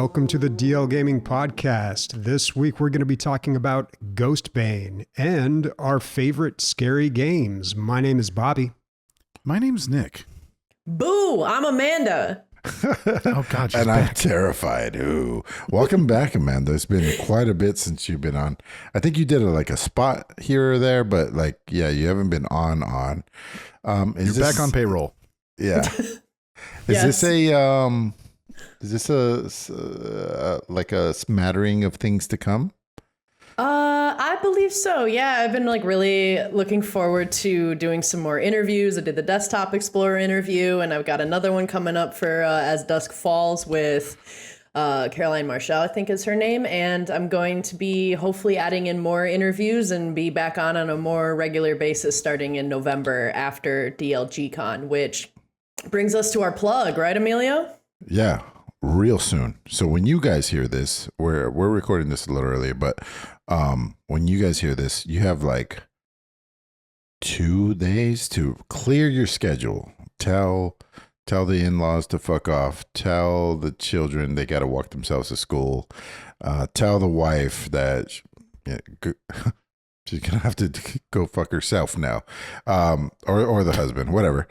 welcome to the DL Gaming Podcast. This week we're going to be talking about Ghostbane and our favorite scary games. My name is Bobby. My name's Nick. Boo! I'm Amanda. Oh God, she's and back. I'm terrified. Ooh, welcome back, Amanda. It's been quite a bit since you've been on. I think you did a spot here or there, but you haven't been on. You're back on payroll. Yeah. Yes. Is this a smattering of things to come? I believe so. Yeah, I've been really looking forward to doing some more interviews. I did the Desktop Explorer interview, and I've got another one coming up for As Dusk Falls with Caroline Marshall, I think is her name. And I'm going to be hopefully adding in more interviews and be back on a more regular basis starting in November after DLG Con, which brings us to our plug, right, Emilio? Yeah, real soon. So when you guys hear this, we're recording this a little earlier, but when you guys hear this, you have 2 days to clear your schedule. Tell the in-laws to fuck off. Tell the children they got to walk themselves to school. Tell the wife that she's gonna have to go fuck herself now, or the husband, whatever.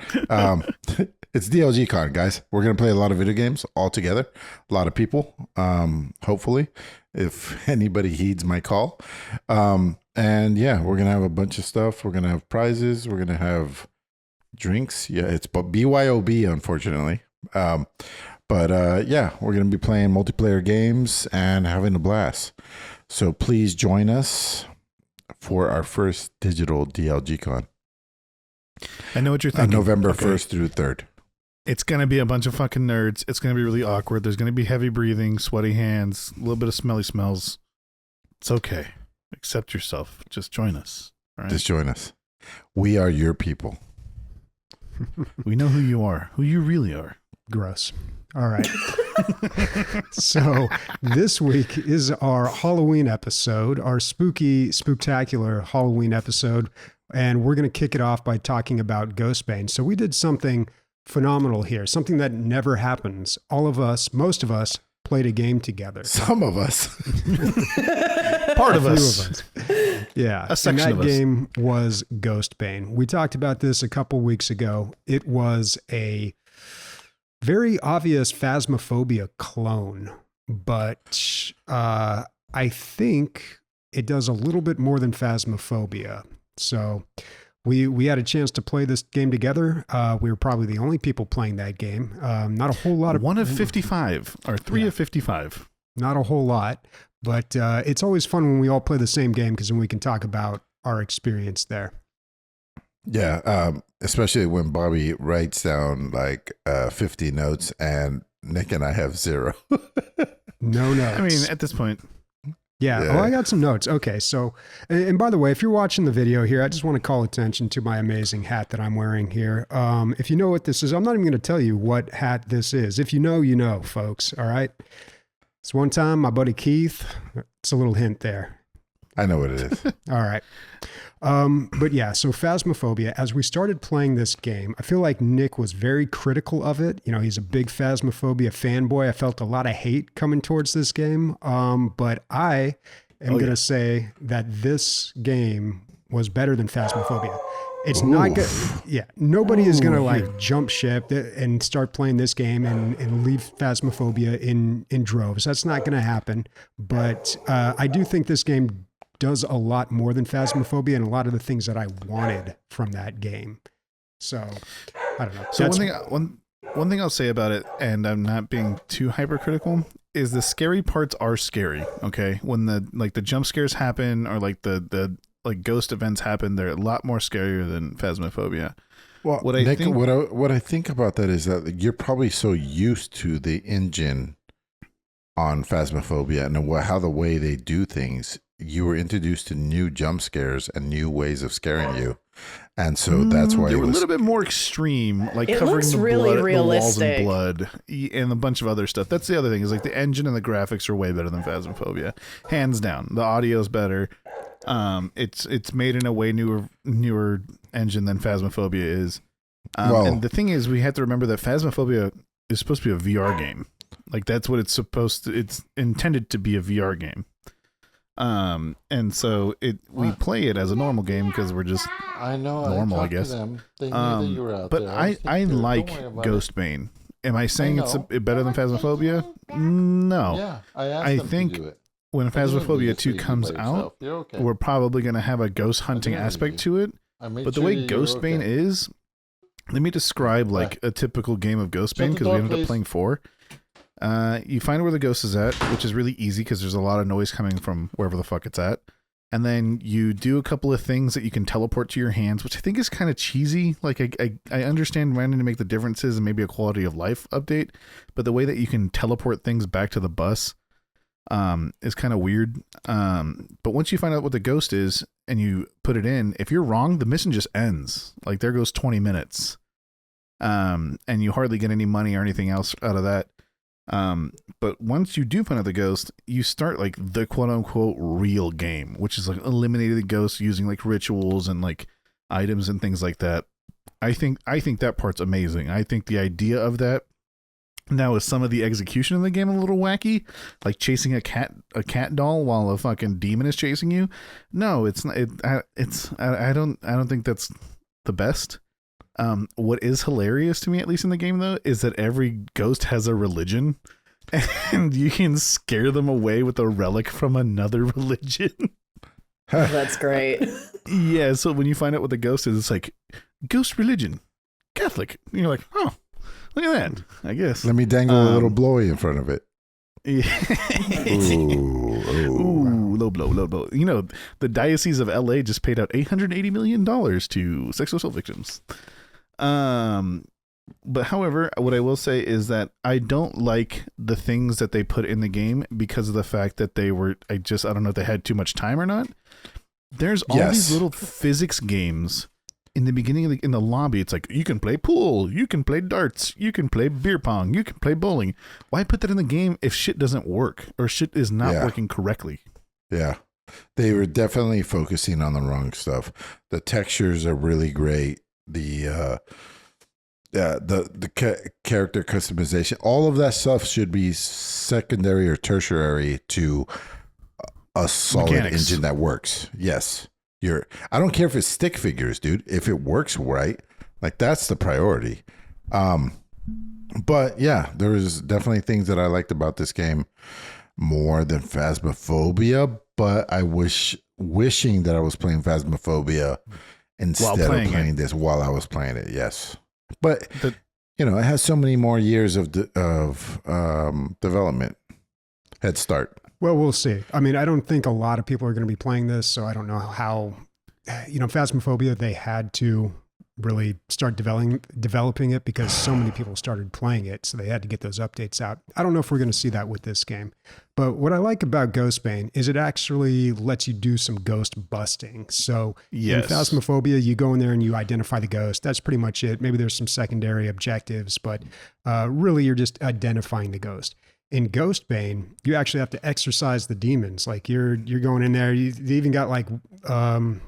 It's DLG Con, guys. We're gonna play a lot of video games all together. A lot of people, hopefully, if anybody heeds my call. And yeah, we're gonna have a bunch of stuff. We're gonna have prizes. We're gonna have drinks. Yeah, it's BYOB, unfortunately. But yeah, we're gonna be playing multiplayer games and having a blast. So please join us for our first digital DLG Con. I know what you're thinking. November 1st through 3rd. It's going to be a bunch of fucking nerds. It's going to be really awkward. There's going to be heavy breathing, sweaty hands, a little bit of smelly smells. It's okay. Accept yourself. Just join us. All right? Just join us. We are your people. We know who you are, who you really are. Gross. All right. So this week is our Halloween episode, our spooktacular Halloween episode. And we're going to kick it off by talking about Ghostbane. So we did something phenomenal here, something that never happens. All of us, most of us, played a game together. Some of us. Part of A few us. of us. Yeah. A section and that of us. game was Ghostbane. We talked about this a couple weeks ago. It was a very obvious Phasmophobia clone, but I think it does a little bit more than Phasmophobia. So we had a chance to play this game together. We were probably the only people playing that game. Not a whole lot of... One of 55, or 3 of 55. Not a whole lot, but it's always fun when we all play the same game because then we can talk about our experience there. Yeah, especially when Bobby writes down 50 notes and Nick and I have 0. No notes. I mean, at this point... Yeah. Oh, I got some notes. Okay. So, and by the way, if you're watching the video here, I just want to call attention to my amazing hat that I'm wearing here. If you know what this is, I'm not even going to tell you what hat this is. If you know, you know, folks. All right. It's one time my buddy Keith. It's a little hint there. I know what it is. All right. But yeah, so Phasmophobia, as we started playing this game, I feel like Nick was very critical of it. You know, he's a big Phasmophobia fanboy. I felt a lot of hate coming towards this game. But I am going to say that this game was better than Phasmophobia. It's not good. Yeah. Nobody is going to jump ship and start playing this game and leave Phasmophobia in droves. That's not going to happen. But I do think this game does a lot more than Phasmophobia and a lot of the things that I wanted from that game. So I don't know. So one thing I'll say about it, and I'm not being too hypercritical, is the scary parts are scary. Okay, when the jump scares happen or the ghost events happen, they're a lot more scarier than Phasmophobia. Well, what I think about that is that you're probably so used to the engine on Phasmophobia and how the way they do things. You were introduced to new jump scares and new ways of scaring you. And so that's why they it were was a little bit more extreme, like It covering looks the really blood, the walls in realistic. blood, and a bunch of other stuff. That's the other thing, is the engine and the graphics are way better than Phasmophobia, hands down. The audio's better. It's made in a way newer engine than Phasmophobia is. And the thing is, we have to remember that Phasmophobia is supposed to be a VR game. Like that's what it's intended to be, a VR game. And so we play it as a normal game because we're just I know normal, I guess. They knew that you were out but there. I like Ghostbane. Am I saying it's better than Phasmophobia? No. Yeah, I think when Phasmophobia 2 comes out, we're probably going to have a ghost hunting aspect to it. But the way Ghostbane is, let me describe like a typical game of Ghostbane, because we ended up playing 4. You find where the ghost is at, which is really easy because there's a lot of noise coming from wherever the fuck it's at. And then you do a couple of things that you can teleport to your hands, which I think is kind of cheesy. Like I understand wanting to make the differences and maybe a quality of life update, but the way that you can teleport things back to the bus is kind of weird. But once you find out what the ghost is and you put it in, if you're wrong, the mission just ends. Like there goes 20 minutes. And you hardly get any money or anything else out of that. But once you do find out the ghost, you start like the quote unquote real game, which is like eliminating the ghost using like rituals and like items and things like that. I think that part's amazing. I think the idea of that. Now, is some of the execution of the game a little wacky, like chasing a cat doll while a fucking demon is chasing you? No, it's not. I don't think that's the best. What is hilarious to me, at least in the game though, is that every ghost has a religion, and you can scare them away with a relic from another religion. That's great. Yeah, so when you find out what the ghost is, it's like ghost religion, Catholic. And you're like, oh. Look at that, I guess. Let me dangle a little blowy in front of it. Yeah. Ooh, low blow. You know, the Diocese of LA just paid out $880 million to sexual assault victims. But however, what I will say is that I don't like the things that they put in the game because of the fact that I don't know if they had too much time or not. There's all these little physics games. In the beginning in the lobby, it's like, you can play pool, you can play darts, you can play beer pong, you can play bowling. Why put that in the game if shit doesn't work or shit is not working correctly? Yeah. They were definitely focusing on the wrong stuff. The textures are really great. The character customization, all of that stuff should be secondary or tertiary to a solid engine that works. Yes. I don't care if it's stick figures, dude. If it works right, like that's the priority. But yeah, there was definitely things that I liked about this game more than Phasmophobia. But I wishing that I was playing Phasmophobia instead of playing this while I was playing it. Yes, but it has so many more years of development head start. Well, we'll see. I mean, I don't think a lot of people are going to be playing this, so I don't know how, Phasmophobia, they had to really start developing it because so many people started playing it, so they had to get those updates out. I don't know if we're going to see that with this game. But what I like about Ghostbane is it actually lets you do some ghost busting. So in Phasmophobia, you go in there and you identify the ghost. That's pretty much it. Maybe there's some secondary objectives, but really you're just identifying the ghost. In Ghostbane, you actually have to exorcise the demons. Like you're going in there. They even got like kind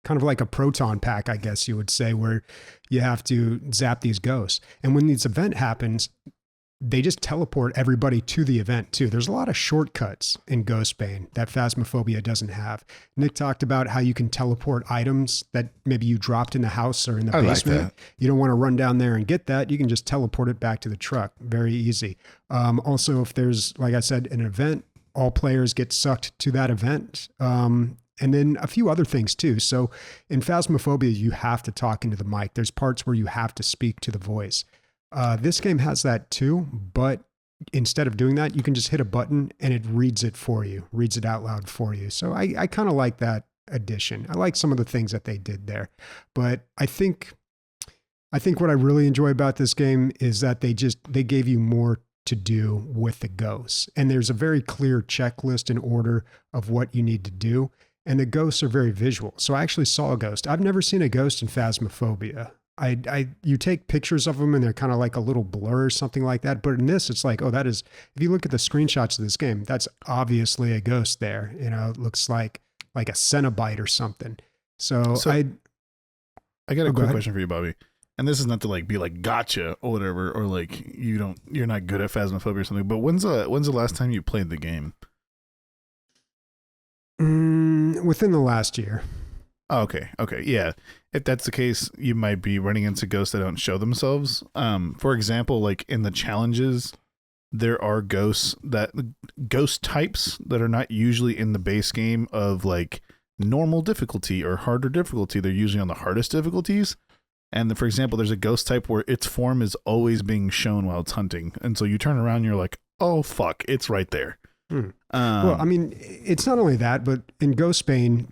of like a proton pack, I guess you would say, where you have to zap these ghosts. And when this event happens, they just teleport everybody to the event too. There's a lot of shortcuts in Ghostbane that Phasmophobia doesn't have. Nick talked about how you can teleport items that maybe you dropped in the house or in the basement. Like you don't want to run down there and get that. You can just teleport it back to the truck. Very easy. Also, if there's, like I said, an event, all players get sucked to that event. And then a few other things too. So in Phasmophobia, you have to talk into the mic. There's parts where you have to speak to the voice. This game has that too, but instead of doing that, you can just hit a button and it reads it for you, reads it out loud for you. So I kind of like that addition. I like some of the things that they did there, but I think what I really enjoy about this game is that they gave you more to do with the ghosts. And there's a very clear checklist and order of what you need to do. And the ghosts are very visual. So I actually saw a ghost. I've never seen a ghost in Phasmophobia. You take pictures of them and they're kind of like a little blur or something like that. But in this, it's like, that is, if you look at the screenshots of this game, that's obviously a ghost there. It looks like a Cenobite or something. So I got a quick question for you, Bobby. and this is not to like be like gotcha or whatever, or like you're not good at Phasmophobia or something, but when's the last time you played the game? Within the last year. Oh, okay. Yeah. If that's the case, you might be running into ghosts that don't show themselves. For example, like in the challenges, there are ghost types that are not usually in the base game of like normal difficulty or harder difficulty. They're usually on the hardest difficulties. And for example, there's a ghost type where its form is always being shown while it's hunting. And so you turn around and you're like, oh, fuck, it's right there. Well, I mean, it's not only that, but in Ghostbane,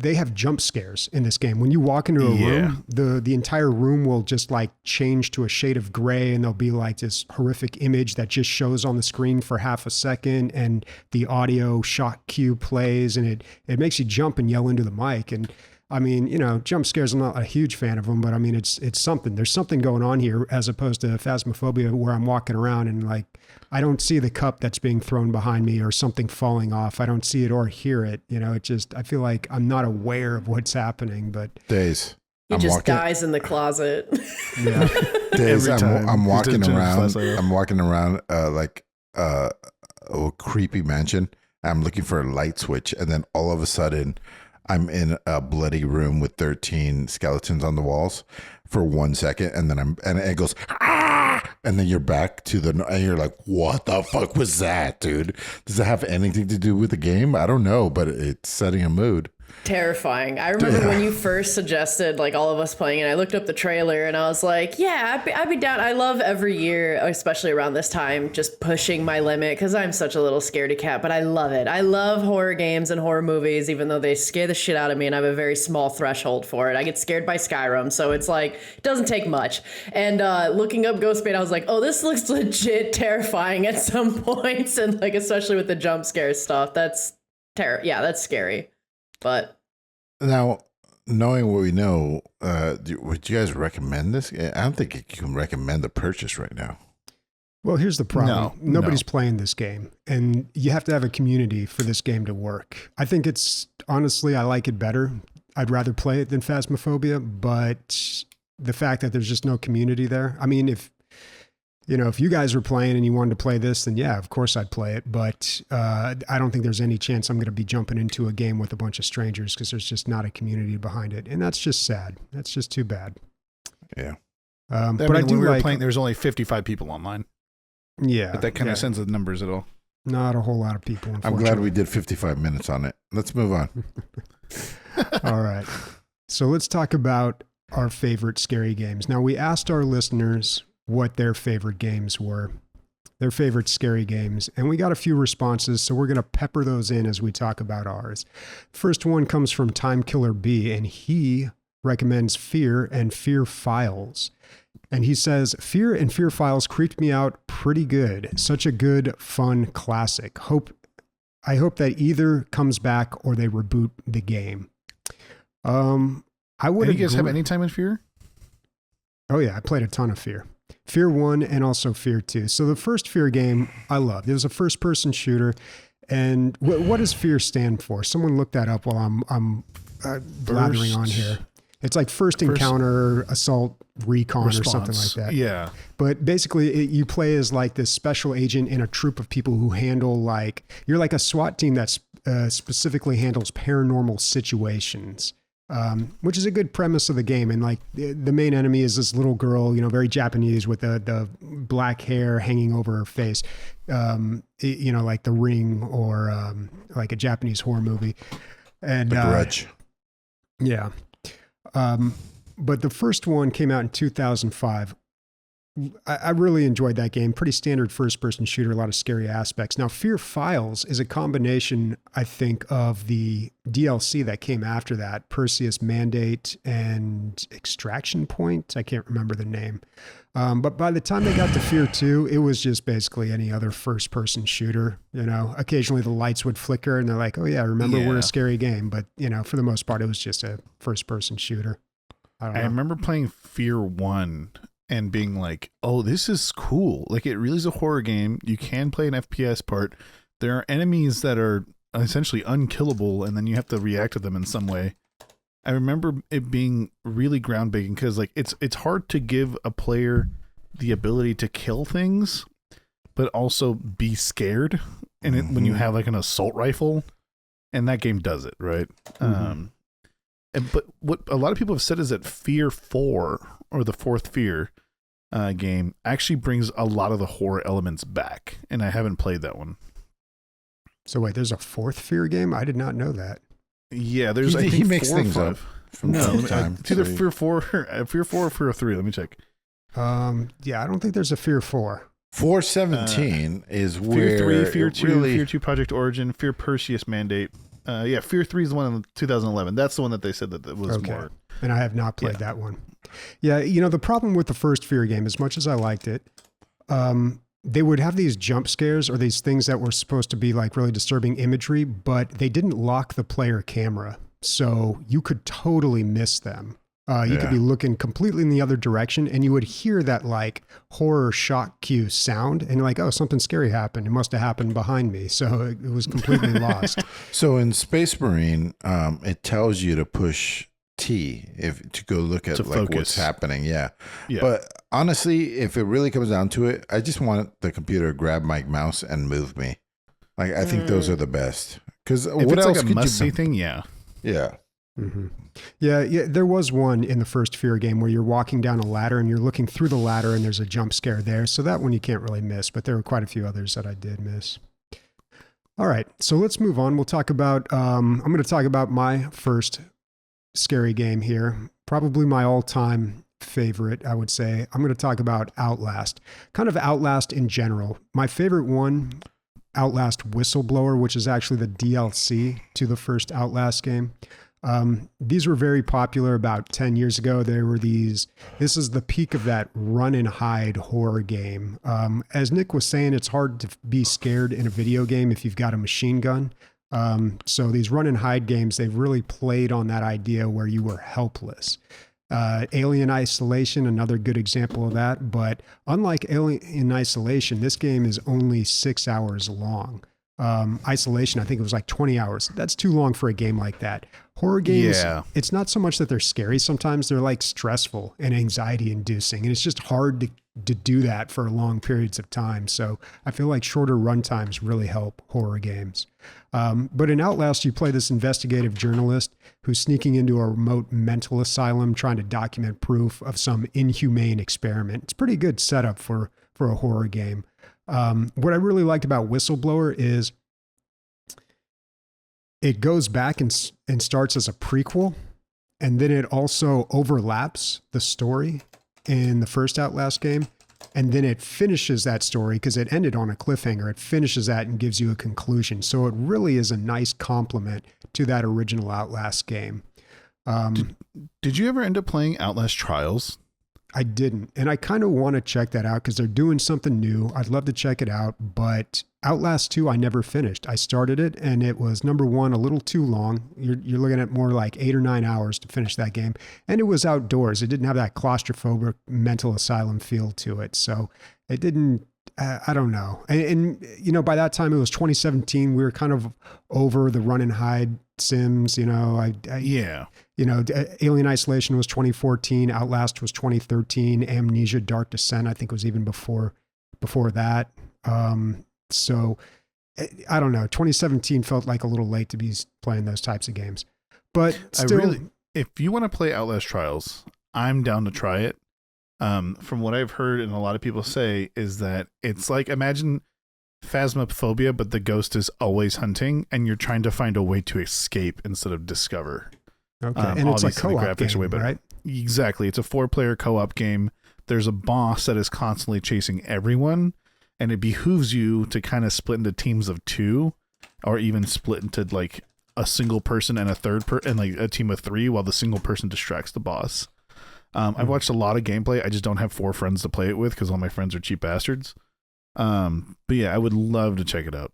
they have jump scares in this game. When you walk into a room, the entire room will just like change to a shade of gray, and there'll be like this horrific image that just shows on the screen for half a second, and the audio shock cue plays, and it makes you jump and yell into the mic. And I mean, you know, jump scares, I'm not a huge fan of them, but I mean, it's something. There's something going on here as opposed to Phasmophobia where I'm walking around and like, I don't see the cup that's being thrown behind me or something falling off. I don't see it or hear it. You know, I feel like I'm not aware of what's happening, but Days. He just dies in the closet. Yeah. Days, I'm walking around. I'm walking around like a creepy mansion. I'm looking for a light switch, and then all of a sudden, I'm in a bloody room with 13 skeletons on the walls for 1 second, and then and it goes ah, and then you're back to and you're like, what the fuck was that, dude? Does it have anything to do with the game? I don't know, but it's setting a mood. Terrifying. I remember when you first suggested like all of us playing, and I looked up the trailer and I was like, yeah, I'd be down. I love every year, especially around this time, just pushing my limit because I'm such a little scaredy cat, but I love it. I love horror games and horror movies, even though they scare the shit out of me, and I have a very small threshold for it. I get scared by Skyrim, so it's like, it doesn't take much. And looking up Ghostbane, I was like, oh, this looks legit terrifying at some points, and like especially with the jump scare stuff. That's that's scary. But now, knowing what we know, would you guys recommend this? I don't think you can recommend the purchase right now. Well, here's the problem. Nobody's No. playing this game, and you have to have a community for this game to work. I think honestly, I like it better. I'd rather play it than Phasmophobia, but the fact that there's just no community there. I mean, if you guys were playing and you wanted to play this, then yeah, of course I'd play it. But I don't think there's any chance I'm going to be jumping into a game with a bunch of strangers because there's just not a community behind it. And that's just sad. That's just too bad. Yeah. But when I do we were like playing, there was only 55 people online. Yeah. But that kind of sends the numbers at all. Not a whole lot of people, I'm glad we did 55 minutes on it. Let's move on. All right. So let's talk about our favorite scary games. Now, we asked our listeners what their favorite games were, their favorite scary games, and we got a few responses, so we're going to pepper those in as we talk about ours. First one comes from Time Killer B, and he recommends Fear and Fear Files. And he says, Fear and Fear Files creeped me out pretty good. Such a good, fun classic. I hope that either comes back or they reboot the game. I would. You guys have any time in Fear? Oh yeah, I played a ton of Fear. Fear 1 and also Fear 2. So the first Fear game I loved. It was a first-person shooter. And what does Fear stand for? Someone look that up while I'm blathering on here. It's like first encounter, assault, recon, response, or something like that. Yeah. But basically, you play as like this special agent in a troop of people who handle you're like a SWAT team that specifically handles paranormal situations. Which is a good premise of the game. And like the main enemy is this little girl, very Japanese with the black hair hanging over her face, like The Ring or like a Japanese horror movie. And The Grudge. Yeah. But the first one came out in 2005. I really enjoyed that game. Pretty standard first-person shooter, a lot of scary aspects. Now, Fear Files is a combination, I think, of the DLC that came after that, Perseus Mandate and Extraction Point. I can't remember the name. But by the time they got to Fear 2, it was just basically any other first-person shooter. Occasionally the lights would flicker, and they're like, oh, yeah, remember, we're a scary game. But, for the most part, it was just a first-person shooter. I remember playing Fear 1 and being like, oh, this is cool. Like, it really is a horror game. You can play an FPS part. There are enemies that are essentially unkillable, and then you have to react to them in some way. I remember it being really groundbreaking because like it's hard to give a player the ability to kill things, but also be scared. And when you have like an assault rifle, and that game does it, right? But what a lot of people have said is that Fear 4 or the Fourth Fear game actually brings a lot of the horror elements back, and I haven't played that one. So wait, there's a Fourth Fear game? I did not know that. Yeah, there's I think he makes 4 or things 5. up from time to time. It's either Fear 4 or Fear 3. Let me check. Yeah, I don't think there's a Fear 4. 417 is where Fear 3, Fear 2, really... Fear 2 Project Origin, Fear Perseus Mandate. Yeah, Fear 3 is the one in 2011. That's the one that they said that was more. And I have not played that one. Yeah, the problem with the first Fear game, as much as I liked it, they would have these jump scares or these things that were supposed to be like really disturbing imagery, but they didn't lock the player camera. So you could totally miss them. You could be looking completely in the other direction and you would hear that like horror shock cue sound and you're like, oh, something scary happened. It must have happened behind me. So it was completely lost. So in Space Marine, it tells you to push T to go look at like what's happening. Yeah. But honestly, if it really comes down to it, I just want the computer to grab my mouse and move me. Like I think those are the best. Because what it's else like a could must-see you thing? Yeah. Yeah. Mm-hmm. Yeah, there was one in the first Fear game where you're walking down a ladder and you're looking through the ladder and there's a jump scare there. So that one you can't really miss, but there were quite a few others that I did miss. All right, so let's move on. We'll talk about, I'm going to talk about my first scary game here. Probably my all-time favorite, I would say. I'm going to talk about Outlast. Kind of Outlast in general. My favorite one, Outlast Whistleblower, which is actually the DLC to the first Outlast game. These were very popular about 10 years ago. There were this is the peak of that run and hide horror game. As Nick was saying, it's hard to be scared in a video game if you've got a machine gun. So these run and hide games, they've really played on that idea where you were helpless. Alien Isolation, another good example of that. But unlike Alien Isolation, this game is only 6 hours long. Isolation, I think it was like 20 hours. That's too long for a game like that. Horror games, it's not so much that they're scary. Sometimes they're like stressful and anxiety inducing. And it's just hard to do that for long periods of time. So I feel like shorter run times really help horror games. But in Outlast, you play this investigative journalist who's sneaking into a remote mental asylum trying to document proof of some inhumane experiment. It's a pretty good setup for a horror game. What I really liked about Whistleblower is it goes back and starts as a prequel, and then it also overlaps the story in the first Outlast game, and then it finishes that story because it ended on a cliffhanger. It finishes that and gives you a conclusion. So it really is a nice complement to that original Outlast game. Did you ever end up playing Outlast Trials? I didn't. And I kind of want to check that out because they're doing something new. I'd love to check it out. But Outlast 2, I never finished. I started it and it was, number one, a little too long. You're looking at more like 8 or 9 hours to finish that game. And it was outdoors. It didn't have that claustrophobic mental asylum feel to it. So it didn't, I don't know. And by that time it was 2017. We were kind of over the run and hide sims, Alien Isolation was 2014, Outlast was 2013, Amnesia Dark Descent I think was even before that. So I don't know, 2017 felt like a little late to be playing those types of games. But still, if you want to play Outlast Trials, I'm down to try it. From what I've heard and a lot of people say is that it's like, imagine Phasmophobia, but the ghost is always hunting and you're trying to find a way to escape instead of discover. Okay, and it's a co-op game, right? Exactly. It's a 4-player co-op game. There's a boss that is constantly chasing everyone, and it behooves you to kind of split into teams of 2, or even split into like a single person and and like a team of 3 while the single person distracts the boss. I've watched a lot of gameplay. I just don't have 4 friends to play it with because all my friends are cheap bastards. But yeah, I would love to check it out.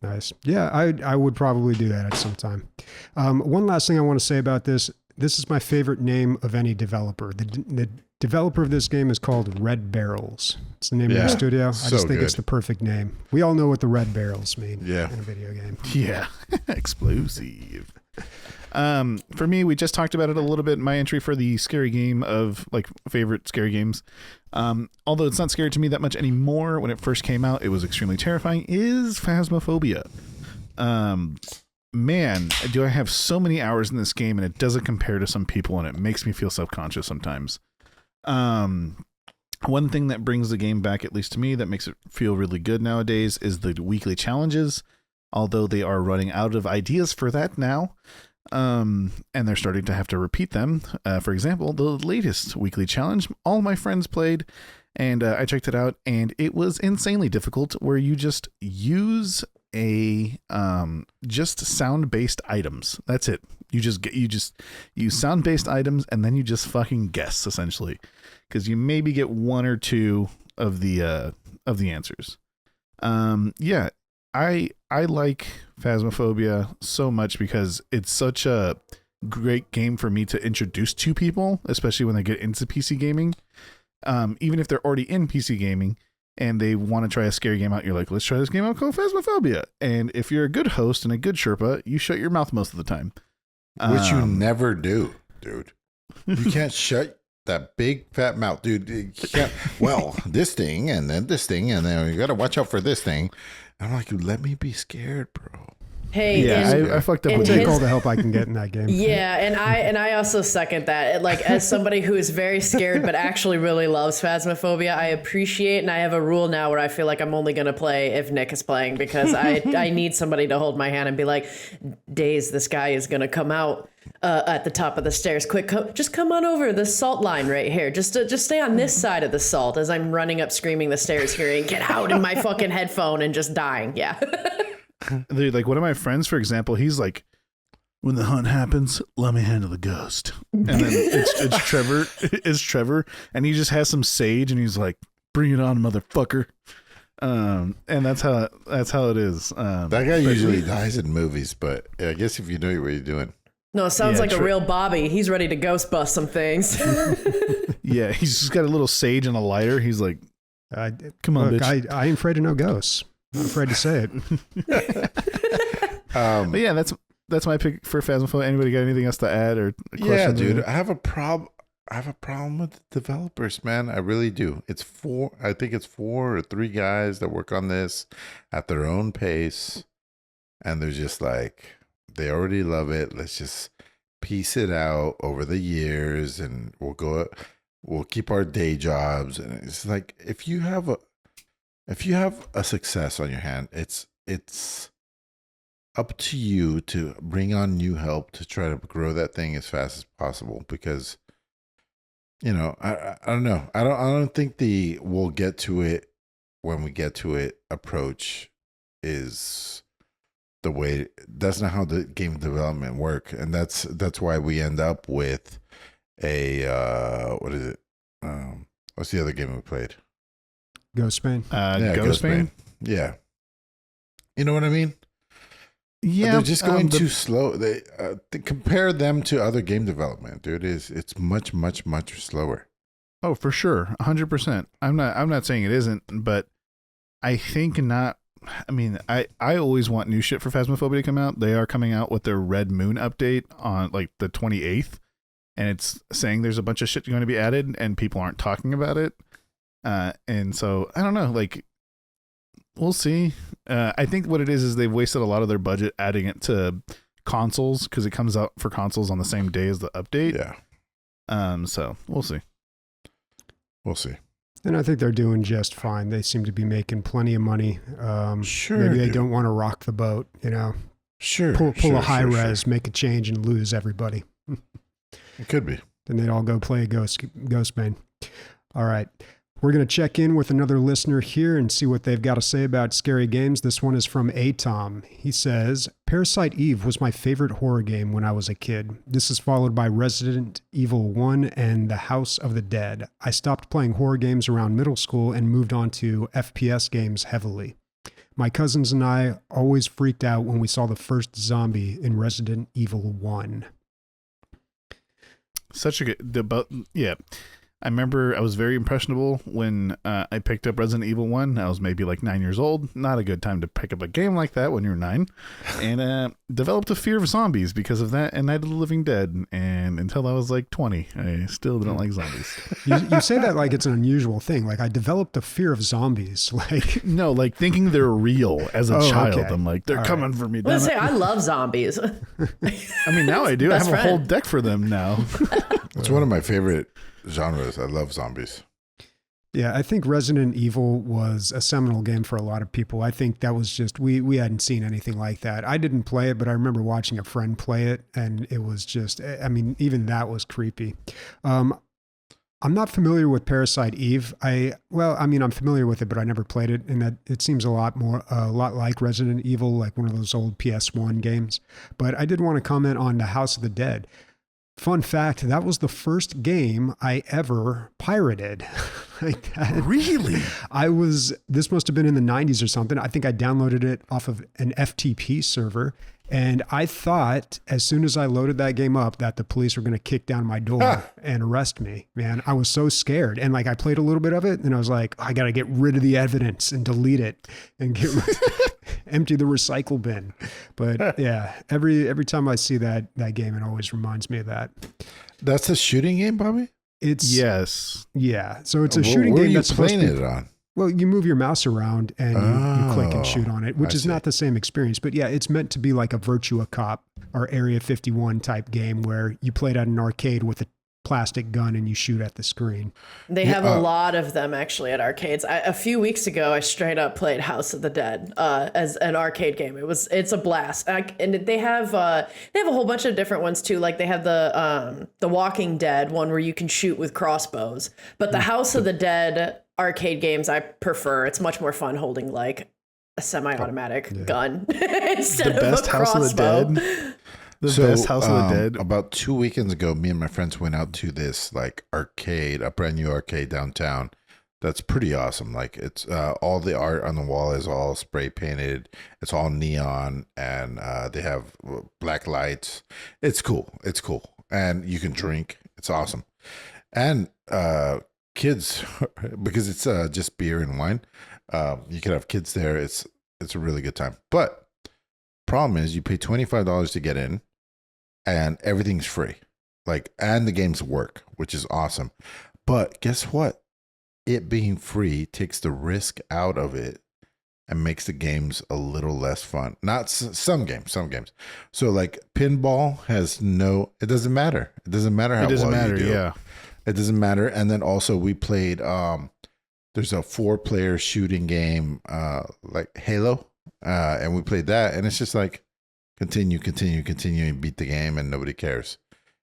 Nice. Yeah, I would probably do that at some time. One last thing I want to say about this. This is my favorite name of any developer. The developer of this game is called Red Barrels. It's the name of the studio. I just think it's the perfect name. We all know what the red barrels mean in a video game. Yeah. Explosive. For me, we just talked about it a little bit. My entry for the scary game of like favorite scary games, although it's not scary to me that much anymore. When it first came out, it was extremely terrifying. Is Phasmophobia. Man, do I have so many hours in this game, and it doesn't compare to some people, and it makes me feel self-conscious sometimes. One thing that brings the game back, at least to me, that makes it feel really good nowadays is the weekly challenges, although they are running out of ideas for that now. And they're starting to have to repeat them. For example, the latest weekly challenge, all my friends played, and I checked it out, and it was insanely difficult, where you just use just sound-based items. That's it. You use sound-based items, and then you just fucking guess, essentially, because you maybe get one or two of the answers. Yeah, I like Phasmophobia so much because it's such a great game for me to introduce to people, especially when they get into PC gaming. Even if they're already in PC gaming and they want to try a scary game out, you're like, let's try this game out called Phasmophobia. And if you're a good host and a good Sherpa, you shut your mouth most of the time. Which you never do, dude. You can't shut that big fat mouth, dude. You can't, well, this thing and then this thing, and then you got to watch out for this thing. I'm like, let me be scared, bro. Hey, yeah, I fucked up. I'll take all the help I can get in that game. Yeah, and I also second that. Like, as somebody who is very scared but actually really loves Phasmophobia, I appreciate, and I have a rule now where I feel like I'm only going to play if Nick is playing, because I need somebody to hold my hand and be like, Daze, this guy is going to come out at the top of the stairs. Quick, just come on over the salt line right here. Just stay on this side of the salt, as I'm running up screaming the stairs here and get out in my fucking headphone and just dying. Yeah. Dude, like one of my friends, for example, he's like, when the hunt happens, let me handle the ghost. And then it's Trevor, and he just has some sage, and he's like, bring it on, motherfucker. And that's how it is. That guy usually dies in movies, but I guess if you know what you're doing. No, it sounds like a real Bobby. He's ready to ghost bust some things. Yeah, he's just got a little sage and a lighter. He's like, come on, bitch. I ain't afraid of no ghosts. Not afraid to say it. But yeah, that's my pick for Phasmophobia. Anybody got anything else to add or questions? Yeah, dude, I have a problem with the developers, man. I really do. I think it's 4 or 3 guys that work on this at their own pace, and they're just like, they already love it. Let's just piece it out over the years, and we'll keep our day jobs. And it's like, if you have a success on your hand, it's up to you to bring on new help to try to grow that thing as fast as possible, because I don't know. I don't think the we'll get to it when we get to it approach is the way. That's not how the game development work, and that's why we end up with a what is it? What's the other game we played? Ghostbane. Ghostbane. Yeah. You know what I mean? Yeah. They're just going too slow. They compare them to other game development, dude. It's much, much, much slower. Oh, for sure. 100%. I'm not saying it isn't, but I think not. I mean, I always want new shit for Phasmophobia to come out. They are coming out with their Red Moon update on like the 28th, and it's saying there's a bunch of shit going to be added and people aren't talking about it. And so I don't know, like, we'll see. I think what it is they've wasted a lot of their budget adding it to consoles, because it comes out for consoles on the same day as the update. Yeah. So we'll see. We'll see. And I think they're doing just fine. They seem to be making plenty of money. Sure. Maybe they don't want to rock the boat, Sure. Pull a high res, make a change, and lose everybody. It could be. Then they'd all go play Ghostbane. All right. We're going to check in with another listener here and see what they've got to say about scary games. This one is from Atom. He says, Parasite Eve was my favorite horror game when I was a kid. This is followed by Resident Evil 1 and The House of the Dead. I stopped playing horror games around middle school and moved on to FPS games heavily. My cousins and I always freaked out when we saw the first zombie in Resident Evil 1. Such a good, yeah. I remember I was very impressionable when I picked up Resident Evil 1. I was maybe like 9 years old. Not a good time to pick up a game like that when you're 9. And developed a fear of zombies because of that and Night of the Living Dead. And until I was like 20, I still didn't like zombies. You say that like it's an unusual thing. Like I developed a fear of zombies. Like no, like thinking they're real as a child. Okay. I'm like, they're coming for me. Let's say I love zombies. I mean, now I do. I have a whole deck for them now. It's one of my favorite genres. I love zombies. Yeah, I think Resident Evil was a seminal game for a lot of people. I think that was just, we hadn't seen anything like that. I didn't play it, but I remember watching a friend play it, and it was just, I mean, even that was creepy. I'm not familiar with Parasite Eve. I'm familiar with it, but I never played it, and that it seems a lot like Resident Evil, like one of those old PS1 games. But I did want to comment on the House of the Dead. Fun fact, that was the first game I ever pirated. Like that. Really? This must have been in the 90s or something. I think I downloaded it off of an FTP server. And I thought as soon as I loaded that game up that the police were going to kick down my door and arrest me. Man, I was so scared. And like I played a little bit of it and I was like, I got to get rid of the evidence and delete it and empty the recycle bin. But yeah, every time I see that game, it always reminds me of that. That's a shooting game, Bobby? Yes. Yeah. So it's a shooting game that's playing it on. Well, you move your mouse around and you click and shoot on it, which is not the same experience. But yeah, it's meant to be like a Virtua Cop or Area 51 type game where you play it at an arcade with a plastic gun and you shoot at the screen. They have a lot of them actually at arcades. A few weeks ago, I straight up played House of the Dead as an arcade game. It's a blast, and they have a whole bunch of different ones too. Like they have the Walking Dead one where you can shoot with crossbows. But the House of the Dead arcade games I prefer. It's much more fun holding like a semi-automatic gun instead of a crossbow. House of the Dead. Best House of the Dead. About 2 weekends ago, me and my friends went out to this like arcade, a brand new arcade downtown. That's pretty awesome. Like it's all the art on the wall is all spray painted. It's all neon, and they have black lights. It's cool. It's cool, and you can drink. It's awesome, and kids, because it's just beer and wine. You can have kids there. It's a really good time. But problem is, you pay $25 to get in. And everything's free, and the games work, which is awesome. But guess what? It being free takes the risk out of it and makes the games a little less fun. Not some games. So like pinball it doesn't matter. It doesn't matter how well you do. Yeah. It doesn't matter. And then also we played, there's a 4-player shooting game, like Halo. And we played that, and it's just like, continue, and beat the game, and nobody cares.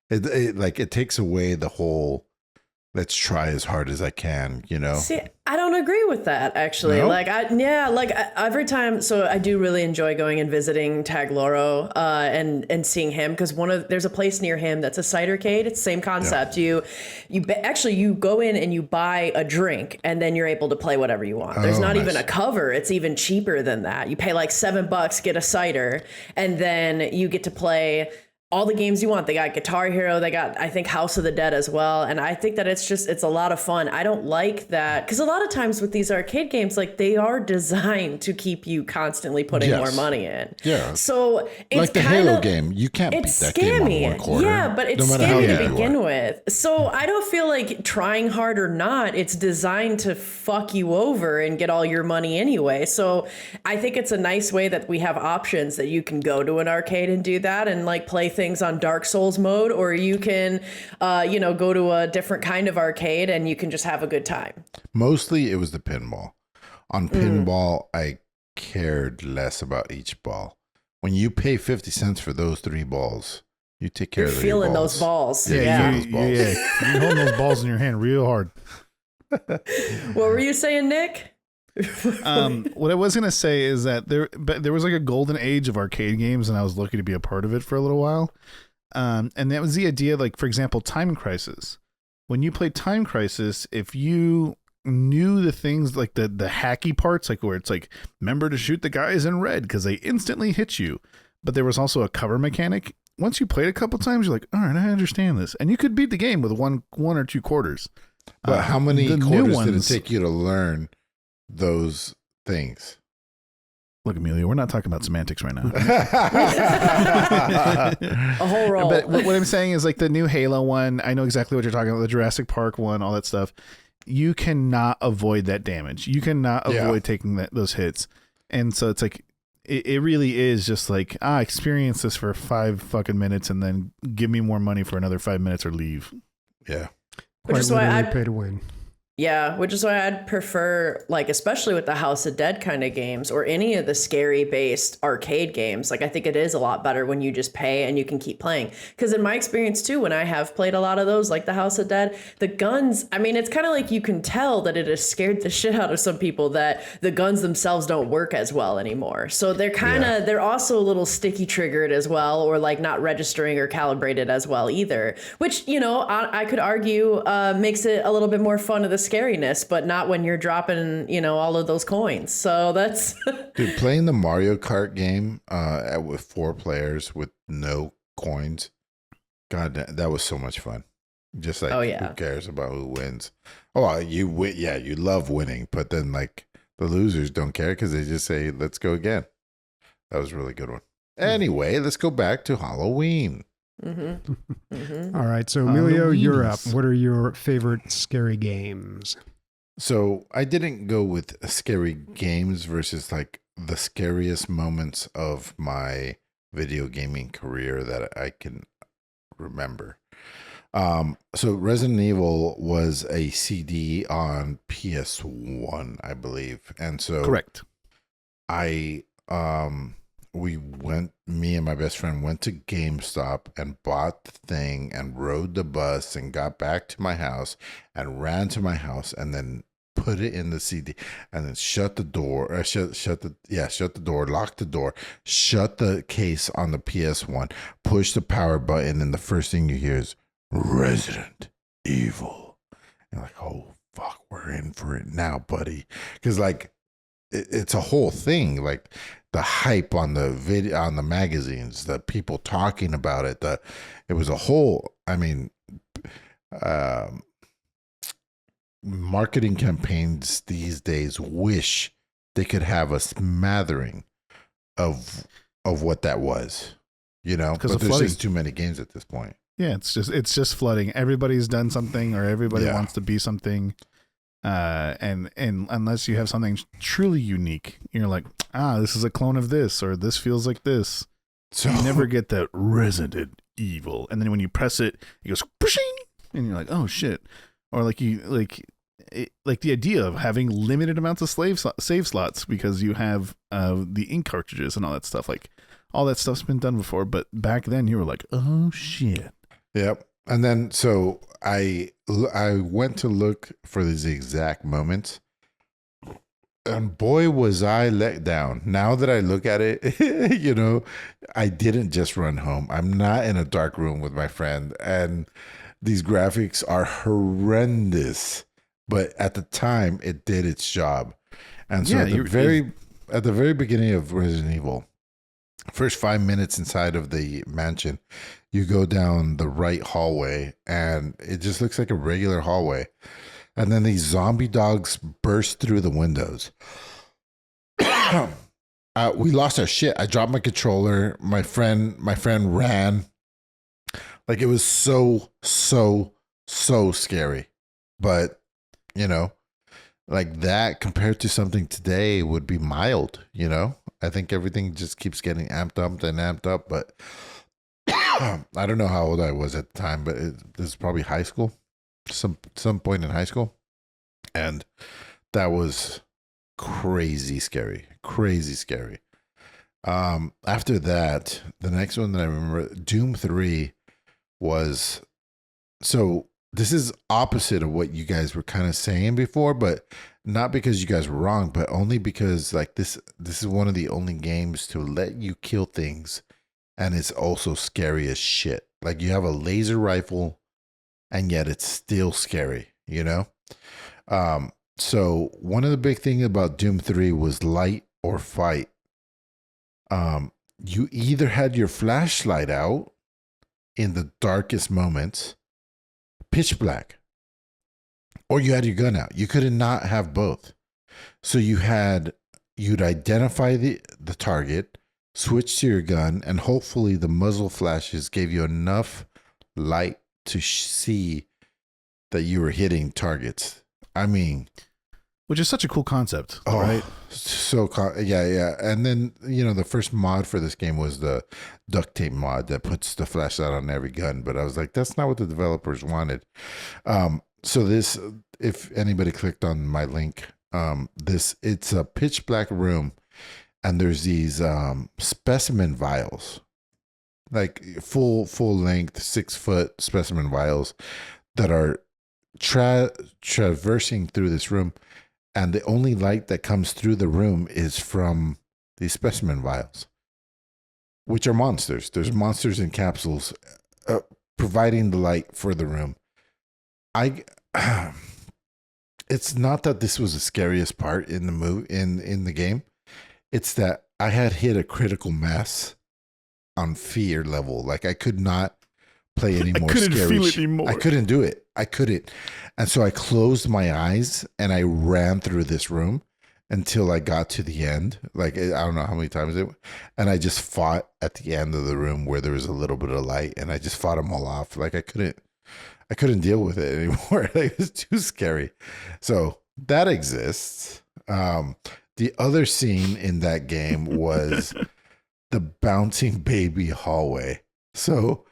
It takes away the whole, let's try as hard as I can, you know? See, I don't agree with that, actually. No? Every time, so I do really enjoy going and visiting Tag Loro and seeing him, because there's a place near him that's a cidercade. It's the same concept. Yeah. You go in and you buy a drink, and then you're able to play whatever you want. There's not even a cover. It's even cheaper than that. You pay like $7, get a cider, and then you get to play all the games you want. They got Guitar Hero. They got, I think, House of the Dead as well. And I think that it's a lot of fun. I don't like that, because a lot of times with these arcade games, like they are designed to keep you constantly putting more money in. Yeah. So it's like the Halo game, you can't beat that game on one quarter. Yeah, but it's scammy to begin with. So I don't feel like trying hard or not, it's designed to fuck you over and get all your money anyway. So I think it's a nice way that we have options that you can go to an arcade and do that and like play things on Dark Souls mode, or you can go to a different kind of arcade and you can just have a good time. Mostly it was the pinball. On pinball, I cared less about each ball. When you pay 50 cents for those 3 balls, you take care of the feeling those balls. Yeah. You're holding those balls in your hand real hard. What were you saying, Nick? What I was gonna say is that there was like a golden age of arcade games, and I was lucky to be a part of it for a little while. And that was the idea, like for example, Time Crisis. When you played Time Crisis, if you knew the things like the hacky parts, like where it's like, remember to shoot the guys in red because they instantly hit you, but there was also a cover mechanic. Once you played a couple times, you're like, all right, I understand this, and you could beat the game with one or two quarters. But how many the new quarters did it ones- take you to learn those things? Look, Amelia, we're not talking about semantics right now. A whole roll. But what I'm saying is like the new Halo one, I know exactly what you're talking about, the Jurassic Park one, all that stuff. You cannot avoid that damage. You cannot avoid taking those hits. And so it's like, it really is just like, experience this for 5 fucking minutes and then give me more money for another 5 minutes or leave. Yeah. Which Quite is why literally pay to win. Yeah, which is why I'd prefer, like, especially with the House of Dead kind of games or any of the scary-based arcade games, like, I think it is a lot better when you just pay and you can keep playing. Because in my experience, too, when I have played a lot of those, like the House of Dead, the guns, I mean, it's kind of like you can tell that it has scared the shit out of some people that the guns themselves don't work as well anymore. So they're kind of, they're also a little sticky triggered as well, or, like, not registering or calibrated as well either, which, you know, I could argue makes it a little bit more fun of the scariness, but not when you're dropping, you know, all of those coins. So that's Dude, playing the Mario Kart game with 4 players with no coins, God, that was so much fun. Just like, who cares about who wins? Oh, you win, yeah, you love winning, but then like the losers don't care because they just say, "Let's go again." That was a really good one. Anyway, let's go back to Halloween. All right, so Emilio, you're up. What are your favorite scary games? So I didn't go with scary games versus like the scariest moments of my video gaming career that I can remember. So Resident Evil was a CD on PS1, I believe. And so Correct. Me and my best friend went to GameStop and bought the thing and rode the bus and got back to my house and ran to my house and then put it in the CD and then shut the door, shut the door, lock the door, shut the case on the PS1, push the power button, and the first thing you hear is Resident Evil. And you're like, oh fuck, we're in for it now, buddy. Because like it's a whole thing, like the hype on the video, on the magazines, the people talking about it. It was a whole. I mean, marketing campaigns these days wish they could have a smattering of what that was, you know. But there's just too many games at this point. Yeah, it's just flooding. Everybody's done something, or everybody wants to be something. And unless you have something truly unique, you're like, this is a clone of this, or this feels like this. So you never get that Resident Evil. And then when you press it, it goes pushing, and you're like, oh shit. Or like the idea of having limited amounts of save slots because you have the ink cartridges and all that stuff. Like all that stuff's been done before, but back then you were like, oh shit. Yep. And then so I went to look for these exact moments, and boy was I let down. Now that I look at it, you know, I didn't just run home. I'm not in a dark room with my friend, and these graphics are horrendous. But at the time, it did its job. And so at the very beginning of Resident Evil, first 5 minutes inside of the mansion, you go down the right hallway and it just looks like a regular hallway. And then these zombie dogs burst through the windows. We lost our shit. I dropped my controller. My friend ran. Like it was so scary. But, you know, like that compared to something today would be mild, you know? I think everything just keeps getting amped up, but I don't know how old I was at the time, but this is probably high school, some point in high school. And that was crazy scary. After that, the next one that I remember, Doom 3 was, so this is opposite of what you guys were kind of saying before, but not because you guys were wrong, but only because like this is one of the only games to let you kill things, and it's also scary as shit. Like you have a laser rifle, and yet it's still scary, you know? So one of the big things about Doom 3 was light or fight. You either had your flashlight out in the darkest moments, pitch black. or you had your gun out. You could not have both. So you'd identify the target, switch to your gun, and hopefully the muzzle flashes gave you enough light to see that you were hitting targets. I mean, which is such a cool concept, right? Yeah. And then, the first mod for this game was the duct tape mod that puts the flashlight on every gun. But I was like, that's not what the developers wanted. So this, if anybody clicked on my link, it's a pitch black room, and there's these specimen vials, like full length 6 foot specimen vials that are traversing through this room. And the only light that comes through the room is from these specimen vials, which are monsters. There's monsters in capsules providing the light for the room. It's not that this was the scariest part in the in the game. It's that I had hit a critical mass on fear level. Like I could not play any more scary. I couldn't feel it anymore. I couldn't do it. I couldn't. And so I closed my eyes and I ran through this room until I got to the end. Like, I don't know how many times and I just fought at the end of the room where there was a little bit of light, and I just fought them all off. Like I couldn't deal with it anymore. Like, it was too scary. So that exists. The other scene in that game was the bouncing baby hallway. So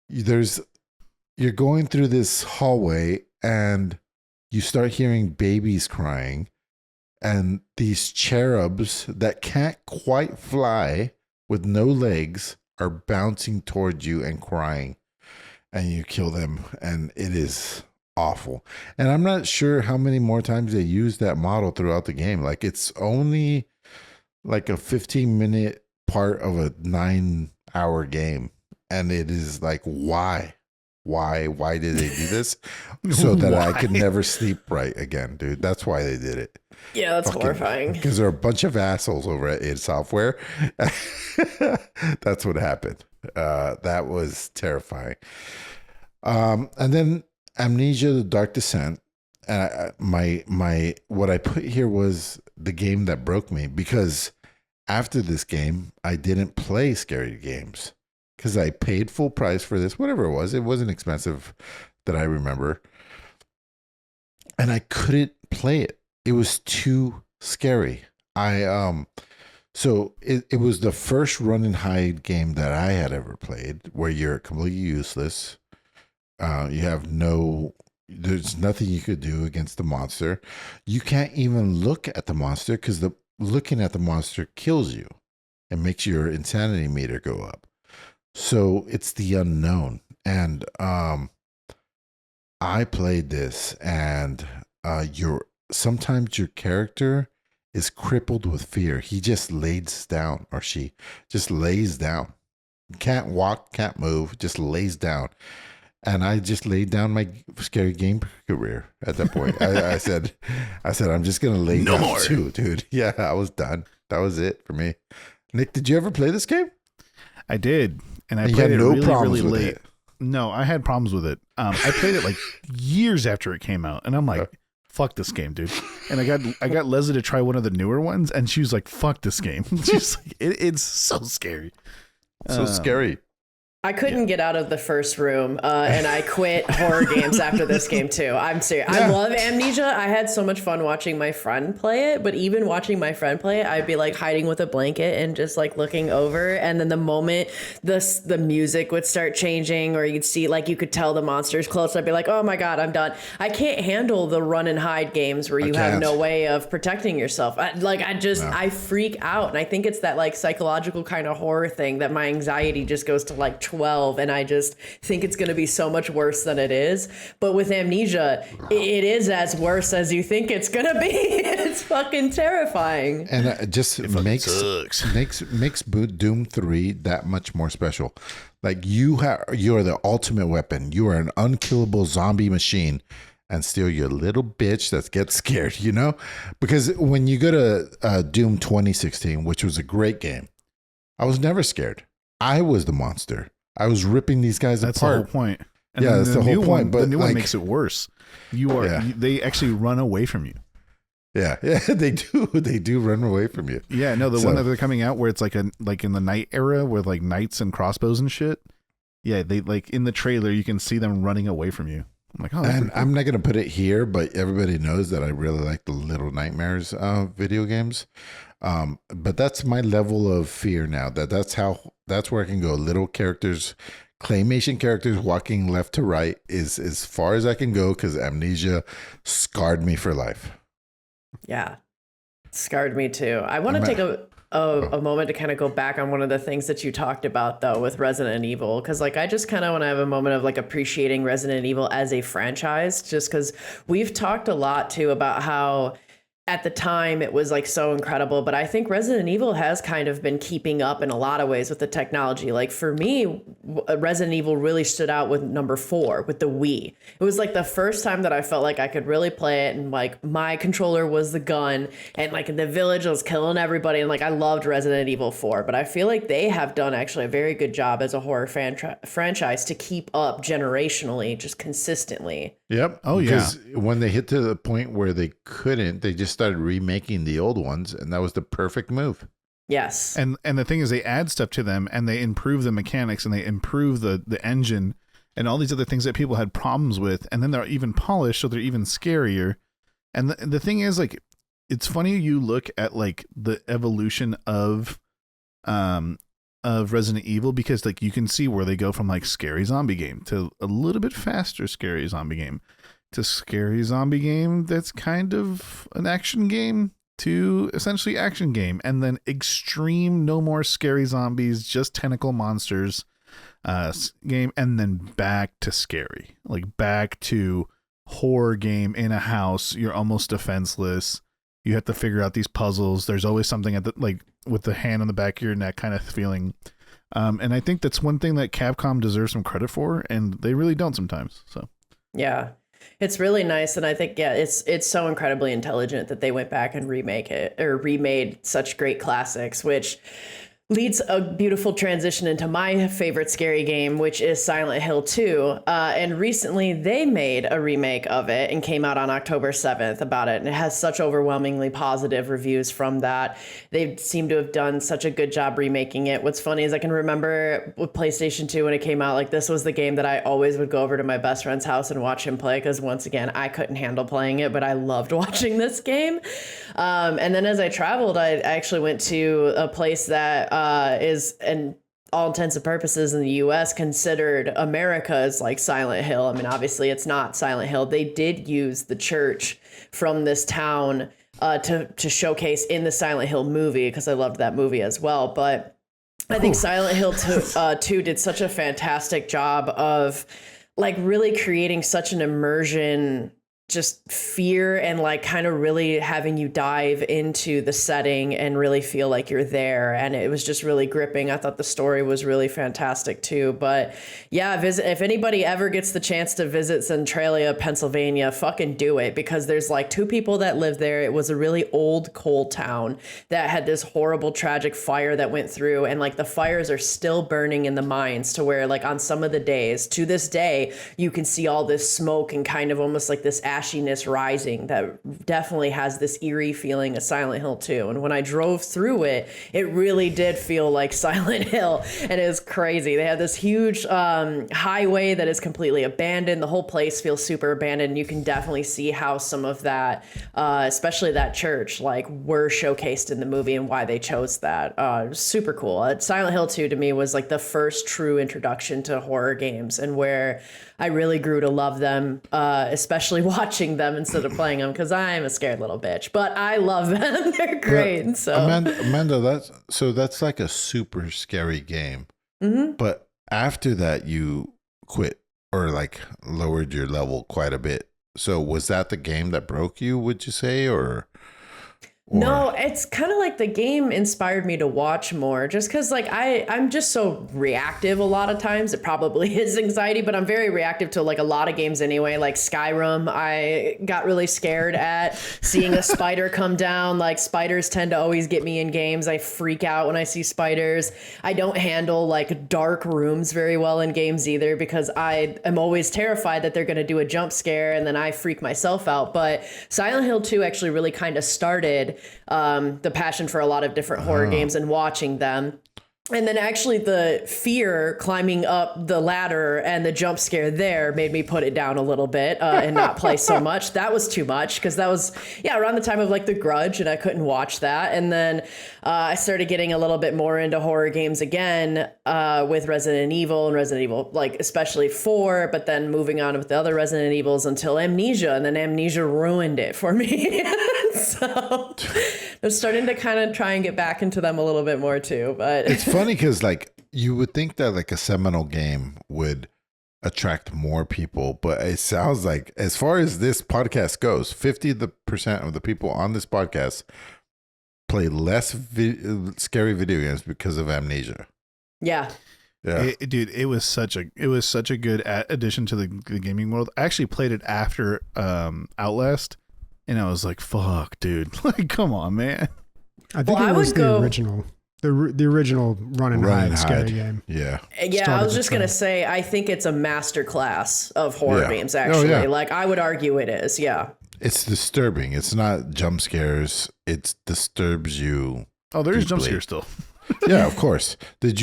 you're going through this hallway and you start hearing babies crying, and these cherubs that can't quite fly with no legs are bouncing towards you and crying, and you kill them, and it is awful. And I'm not sure how many more times they use that model throughout the game. Like, it's only like a 15-minute part of a 9-hour game, and it is like, why did they do this? So that I could never sleep right again, dude. That's why they did it. Yeah, that's horrifying. Because there are a bunch of assholes over at id Software. That's what happened. That was terrifying. And then Amnesia: The Dark Descent. My what I put here was the game that broke me, because after this game, I didn't play scary games. Because I paid full price for this, whatever it was. It wasn't expensive that I remember. And I couldn't play it. It was too scary. So it was the first run and hide game that I had ever played where you're completely useless. There's nothing you could do against the monster. You can't even look at the monster because looking at the monster kills you and makes your insanity meter go up. So it's the unknown. And I played this, and sometimes your character is crippled with fear. He just lays down, or she just lays down. Can't walk, can't move, just lays down. And I just laid down my scary game career at that point. I said, I'm just going to lay down more too, dude. Yeah, I was done. That was it for me. Nick, did you ever play this game? I did. And I played it really late. No, I had problems with it. I played it like years after it came out, and I'm like, fuck this game, dude. And I got Leslie to try one of the newer ones, and she was like, fuck this game. She's like, it's so scary. So scary. I couldn't get out of the first room, and I quit horror games after this game too. I'm serious. Yeah. I love Amnesia. I had so much fun watching my friend play it, but even watching my friend play it, I'd be like hiding with a blanket and just like looking over. And then the moment the music would start changing, or you'd see, like, you could tell the monster's close, I'd be like, oh my God, I'm done. I can't handle the run and hide games where you have no way of protecting yourself. I freak out. And I think it's that like psychological kind of horror thing that my anxiety just goes to like 12, and I just think it's going to be so much worse than it is. But with Amnesia, it is as worse as you think it's going to be. It's fucking terrifying. And it just makes Doom 3 that much more special. Like, you are the ultimate weapon. You are an unkillable zombie machine, and still you're a little bitch that gets scared, you know? Because when you go to Doom 2016, which was a great game, I was never scared. I was the monster. I was ripping these guys apart. That's the whole point. And yeah, that's the whole point. But the new one makes it worse. they actually run away from you. Yeah, they do. They do run away from you. Yeah, no, the one that they're coming out where it's like in the night era with like knights and crossbows and shit. Yeah, they like in the trailer you can see them running away from you. I'm like, oh, and I'm not gonna put it here, but everybody knows that I really like the Little Nightmares video games. But that's my level of fear now. That's where I can go. Little characters, claymation characters walking left to right is as far as I can go because amnesia scarred me for life. Yeah, scarred me too. I want to take a moment to kind of go back on one of the things that you talked about though with Resident Evil, because like I just kind of want to have a moment of like appreciating Resident Evil as a franchise, just because we've talked a lot too about how at the time it was like so incredible, but I think Resident Evil has kind of been keeping up in a lot of ways with the technology. Like for me, Resident Evil really stood out with number 4 with the Wii. It was like the first time that I felt like I could really play it, and like my controller was the gun, and like in the village I was killing everybody, and like I loved Resident Evil 4. But I feel like they have done actually a very good job as a horror franchise to keep up generationally, just consistently. Yep. Oh yeah. Because when they hit to the point where they couldn't, they just started remaking the old ones, and that was the perfect move. Yes. And the thing is, they add stuff to them, and they improve the mechanics, and they improve the engine, and all these other things that people had problems with, and then they're even polished, so they're even scarier. And the thing is, like, it's funny you look at like the evolution of Resident Evil, because like you can see where they go from like scary zombie game to a little bit faster scary zombie game to scary zombie game that's kind of an action game to essentially action game, and then extreme no more scary zombies, just tentacle monsters game, and then back to scary, like back to horror game in a house. You're almost defenseless. You have to figure out these puzzles. There's always something at the like with the hand on the back of your neck kind of feeling. And I think that's one thing that Capcom deserves some credit for, and they really don't sometimes. So yeah, it's really nice. And I think, yeah, it's so incredibly intelligent that they went back and remade such great classics, which leads a beautiful transition into my favorite scary game, which is Silent Hill 2. And recently they made a remake of it and came out on October 7th about it. And it has such overwhelmingly positive reviews from that. They seem to have done such a good job remaking it. What's funny is I can remember with PlayStation 2 when it came out, like this was the game that I always would go over to my best friend's house and watch him play, because once again, I couldn't handle playing it, but I loved watching this game. And then as I traveled, I actually went to a place that is, in all intents and purposes in the US, considered America's like Silent Hill. I mean, obviously it's not Silent Hill. They did use the church from this town to showcase in the Silent Hill movie, because I loved that movie as well. But I think Silent Hill 2 did such a fantastic job of like really creating such an immersion, just fear, and like kind of really having you dive into the setting and really feel like you're there. And it was just really gripping. I thought the story was really fantastic too. But yeah, if anybody ever gets the chance to visit Centralia, Pennsylvania, fucking do it, because there's like 2 people that live there. It was a really old coal town that had this horrible, tragic fire that went through, and like the fires are still burning in the mines, to where like on some of the days to this day, you can see all this smoke and kind of almost like this ashiness rising that definitely has this eerie feeling of Silent Hill 2. And when I drove through it, it really did feel like Silent Hill, and it was crazy. They have this huge highway that is completely abandoned. The whole place feels super abandoned. You can definitely see how some of that, especially that church, like were showcased in the movie and why they chose that. Super cool. Silent Hill 2 to me was like the first true introduction to horror games, and where I really grew to love them, especially watching them instead of playing them, because I'm a scared little bitch. But I love them; they're great. But, so Amanda, that's like a super scary game. Mm-hmm. But after that, you quit or like lowered your level quite a bit. So was that the game that broke you? Would you say, or? No, it's kind of like the game inspired me to watch more just because like I'm just so reactive a lot of times. It probably is anxiety, but I'm very reactive to like a lot of games anyway. Like Skyrim, I got really scared at seeing a spider come down. Like spiders tend to always get me in games. I freak out when I see spiders. I don't handle like dark rooms very well in games either because I am always terrified that they're going to do a jump scare and then I freak myself out. But Silent Hill 2 actually really kind of started the passion for a lot of different horror games and watching them. And then actually the fear climbing up the ladder and the jump scare there made me put it down a little bit and not play so much. That was too much because that was, around the time of like The Grudge and I couldn't watch that. And then I started getting a little bit more into horror games again with Resident Evil and Resident Evil, like especially 4, but then moving on with the other Resident Evils until Amnesia. And then Amnesia ruined it for me. So I'm starting to kind of try and get back into them a little bit more too. But it's funny because like you would think that like a seminal game would attract more people, but it sounds like as far as this podcast goes, 50% of the people on this podcast play less scary video games because of Amnesia. Yeah. Dude, it was such a good addition to the gaming world. I actually played it after Outlast. And I was like, fuck, dude. Like, come on, man. I think it was the original. The original run and hide scary game. Yeah. Yeah, I was just going to say, I think it's a masterclass of horror games, actually. Oh, yeah. Like, I would argue it is, yeah. It's disturbing. It's not jump scares. It disturbs you. Oh, there is jump scares still. Yeah, of course. Did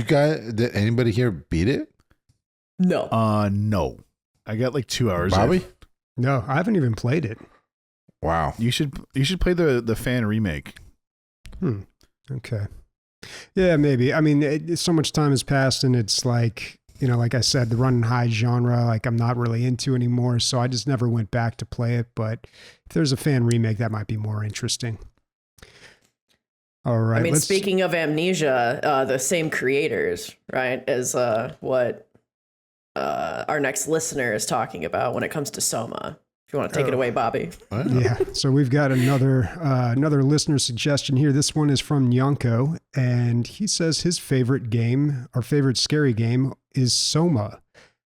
anybody here beat it? No. No. I got like 2 hours. Bobby? In. No, I haven't even played it. Wow. You should play the fan remake. Okay. Yeah, maybe. I mean, so much time has passed and it's like, like I said, the run and hide genre, like I'm not really into anymore. So I just never went back to play it. But if there's a fan remake, that might be more interesting. All right. I mean, speaking of Amnesia, the same creators, right, as what our next listener is talking about when it comes to Soma. If you want to take it away, Bobby. Yeah. So we've got another listener suggestion here. This one is from Nyanko, and he says his favorite game or favorite scary game is Soma.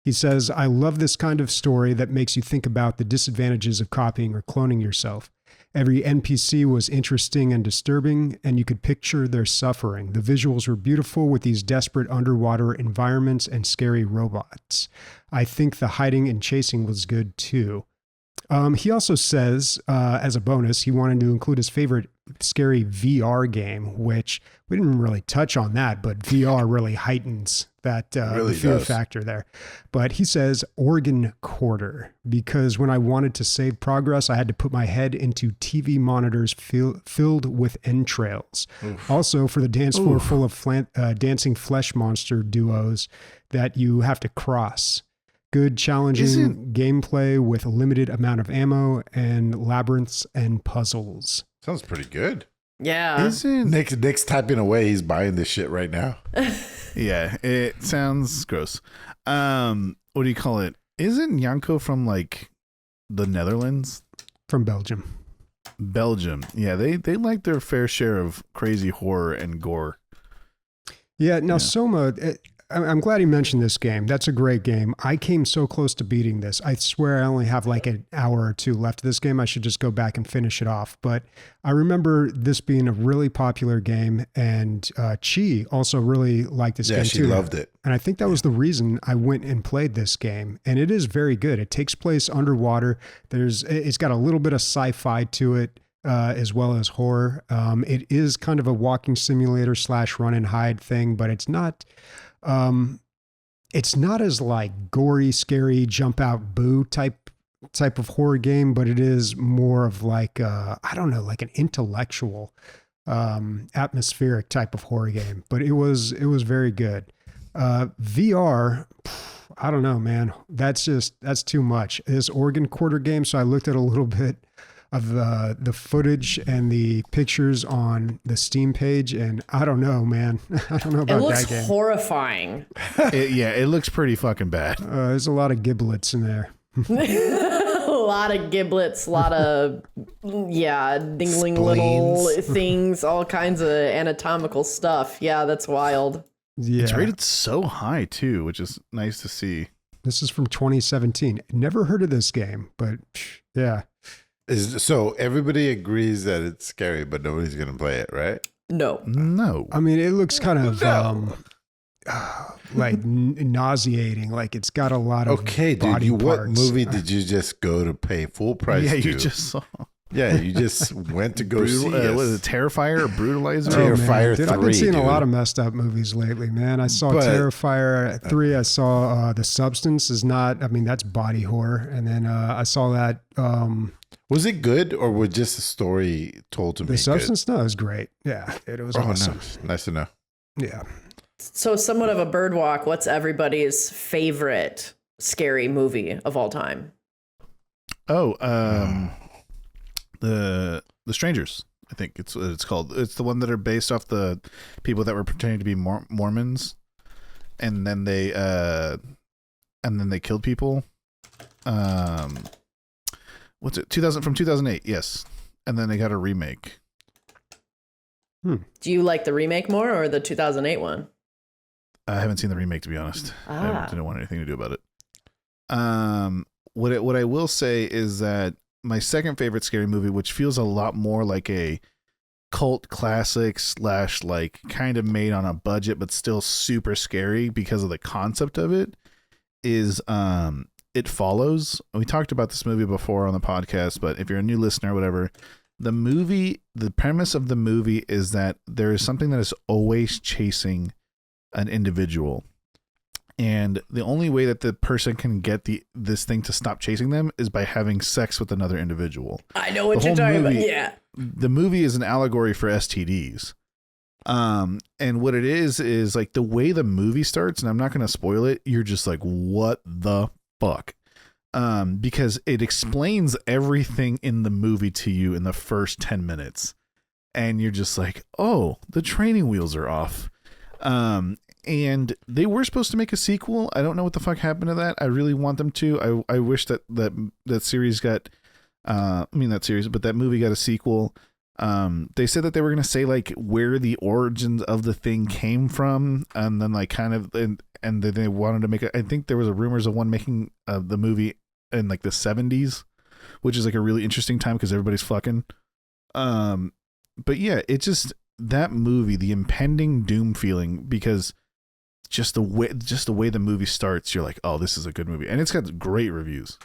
He says, I love this kind of story that makes you think about the disadvantages of copying or cloning yourself. Every NPC was interesting and disturbing, and you could picture their suffering. The visuals were beautiful with these desperate underwater environments and scary robots. I think the hiding and chasing was good too. He also says, as a bonus, he wanted to include his favorite scary VR game, which we didn't really touch on that, but VR really heightens that really fear factor there. But he says organ quarter, because when I wanted to save progress, I had to put my head into TV monitors filled with entrails. Oof. Also, for the dance floor full of dancing flesh monster duos that you have to cross. Good, challenging gameplay with a limited amount of ammo and labyrinths and puzzles. Sounds pretty good. Yeah. Nick's typing away. He's buying this shit right now. Yeah, it sounds gross. What do you call it? Isn't Nyanko from like the Netherlands? From Belgium. Belgium. Yeah, they like their fair share of crazy horror and gore. Yeah, now Soma... I'm glad you mentioned this game. That's a great game. I came so close to beating this. I swear I only have like an hour or two left of this game. I should just go back and finish it off. But I remember this being a really popular game, and Chi also really liked this game too. Yeah, she loved it. And I think that was the reason I went and played this game. And it is very good. It takes place underwater. It's got a little bit of sci-fi to it. As well as horror. It is kind of a walking simulator / run and hide thing, but it's not as like gory, scary, jump out, boo type of horror game, but it is more of like like an intellectual, atmospheric type of horror game. But it was very good. VR, I don't know, man. That's too much. This organ quarter game. So I looked at a little bit of the footage and the pictures on the Steam page, and I don't know, man. I don't know about that game. It looks horrifying. It looks pretty fucking bad. There's a lot of giblets in there. A lot of giblets, a lot of dingling little things, all kinds of anatomical stuff. Yeah, that's wild. Yeah. It's rated so high too, which is nice to see. This is from 2017. Never heard of this game, but yeah. So everybody agrees that it's scary, but nobody's going to play it, right? No. I mean, it looks kind of like nauseating. Like it's got a lot of body parts. What movie did you just go to pay full price Yeah, to? you just saw. Yeah, you just went to go see was it Terrifier or Brutalizer? Terrifier 3. I've been seeing a lot of messed up movies lately, man. I saw Terrifier 3. I saw The Substance is not, I mean, that's body horror. And then I saw that. Was it good or was just the story told to me? The Substance? No, it was great. Yeah, it was awesome. Nice to know. Yeah. So somewhat of a bird walk. What's everybody's favorite scary movie of all time? The Strangers, I think it's what it's called. It's the one that are based off the people that were pretending to be Mormons, and then they killed people. What's it? 2008, yes. And then they got a remake. Do you like the remake more or the 2008 one? I haven't seen the remake, to be honest. I didn't want anything to do about it. What I will say is that my second favorite scary movie, which feels a lot more like a cult classic / like kind of made on a budget, but still super scary because of the concept of it, is It Follows. We talked about this movie before on the podcast, but if you're a new listener or whatever, the premise of the movie is that there is something that is always chasing an individual. And the only way that the person can get this thing to stop chasing them is by having sex with another individual. I know what you're talking about. Yeah. The movie is an allegory for STDs. And what it is like the way the movie starts, and I'm not going to spoil it. You're just like, what the fuck? Because it explains everything in the movie to you in the first 10 minutes. And you're just like, oh, the training wheels are off. And they were supposed to make a sequel. I don't know what the fuck happened to that. I really want them to. I wish that series got, but that movie got a sequel. They said that they were going to say like where the origins of the thing came from. And then like kind of, and then they wanted to make I think there was rumors of one making the movie in like the 70s, which is like a really interesting time because everybody's fucking. But yeah, it just, that movie, the impending doom feeling, because just the way the movie starts, you're like, oh, this is a good movie, and it's got great reviews.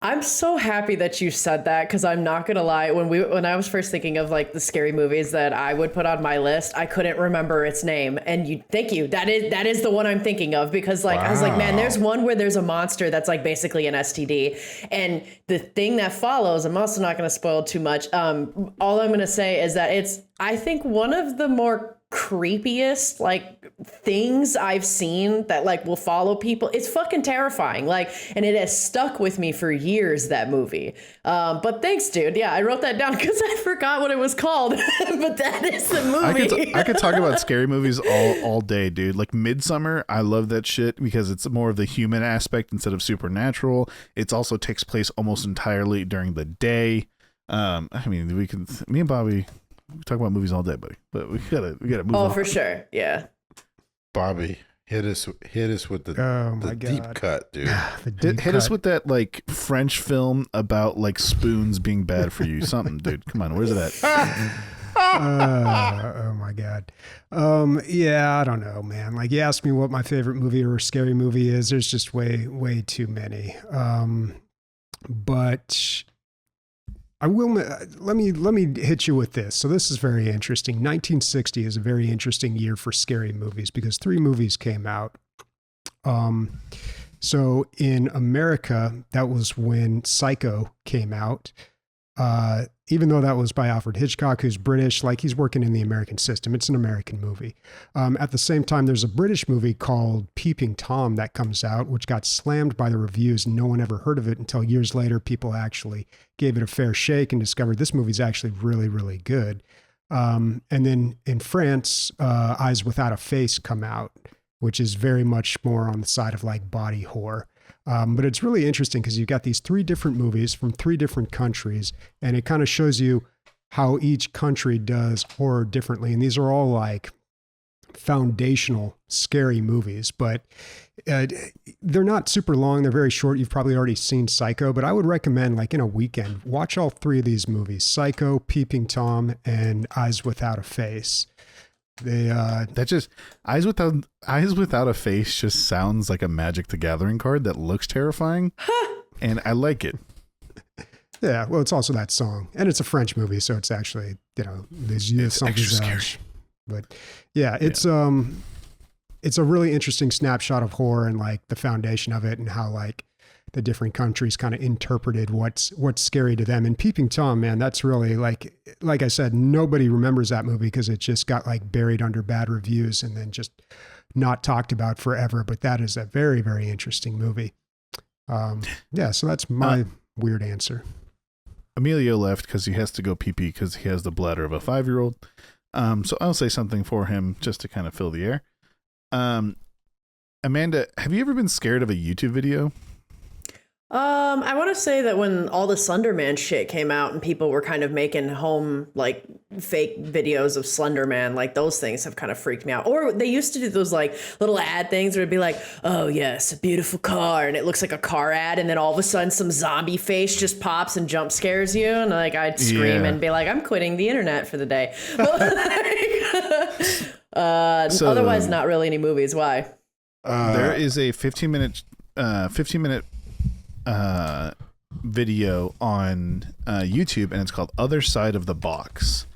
I'm so happy that you said that, because I'm not gonna lie, when I was first thinking of like the scary movies that I would put on my list, I couldn't remember its name, and thank you. That is the one I'm thinking of, because like, wow. I was like, man, there's one where there's a monster that's like basically an STD, and the thing that follows, I'm also not gonna spoil too much. All I'm gonna say is that it's, I think, one of the more creepiest like things I've seen that like will follow people. It's fucking terrifying, like, and it has stuck with me for years, that movie. But thanks, dude. Yeah, I wrote that down because I forgot what it was called. But that is the movie. I could talk about scary movies all day, dude. Like Midsummer, I love that shit because it's more of the human aspect instead of supernatural. It also takes place almost entirely during the day. I mean, me and Bobby, we talk about movies all day, buddy, but we gotta move on. Oh, for sure. Yeah. Bobby, hit us with the deep cut, dude. Hit us with that like French film about like spoons being bad for you. Something, dude. Come on, where's it at? Oh my God. Yeah, I don't know, man. Like, you asked me what my favorite movie or scary movie is. There's just way too many. But I will, let me hit you with this. So this is very interesting. 1960 is a very interesting year for scary movies because 3 movies came out. So in America, that was when Psycho came out. Even though that was by Alfred Hitchcock, who's British, like, he's working in the American system. It's an American movie. At the same time, there's a British movie called Peeping Tom that comes out, which got slammed by the reviews. No one ever heard of it until years later. People actually gave it a fair shake and discovered this movie's actually really, really good. And then in France, Eyes Without a Face come out, which is very much more on the side of like body horror. But it's really interesting because you've got these 3 different movies from 3 different countries, and it kind of shows you how each country does horror differently. And these are all like foundational scary movies, but they're not super long. They're very short. You've probably already seen Psycho, but I would recommend, like, in a weekend, watch all 3 of these movies: Psycho, Peeping Tom, and Eyes Without a Face. They that just Eyes Without a Face just sounds like a Magic the Gathering card that looks terrifying, and I like it. Yeah, well, it's also that song, and it's a French movie, so it's actually, it's extra scary. But yeah, it's a really interesting snapshot of horror and like the foundation of it, and how like the different countries kind of interpreted what's scary to them. And Peeping Tom, man, that's really like I said, nobody remembers that movie because it just got like buried under bad reviews and then just not talked about forever. But that is a very, very interesting movie. Yeah, so that's my weird answer. Emilio left because he has to go pee-pee because he has the bladder of a 5-year-old. So I'll say something for him just to kind of fill the air. Amanda, have you ever been scared of a YouTube video? I want to say that when all the Slender Man shit came out and people were kind of making home like fake videos of Slender Man, like those things have kind of freaked me out. Or they used to do those like little ad things where it'd be like, oh yes, a beautiful car, and it looks like a car ad, and then all of a sudden some zombie face just pops and jump scares you, and like I'd scream and be like, I'm quitting the internet for the day. Otherwise, not really any movies. Why? There is a 15-minute video on YouTube, and it's called Other Side of the Box,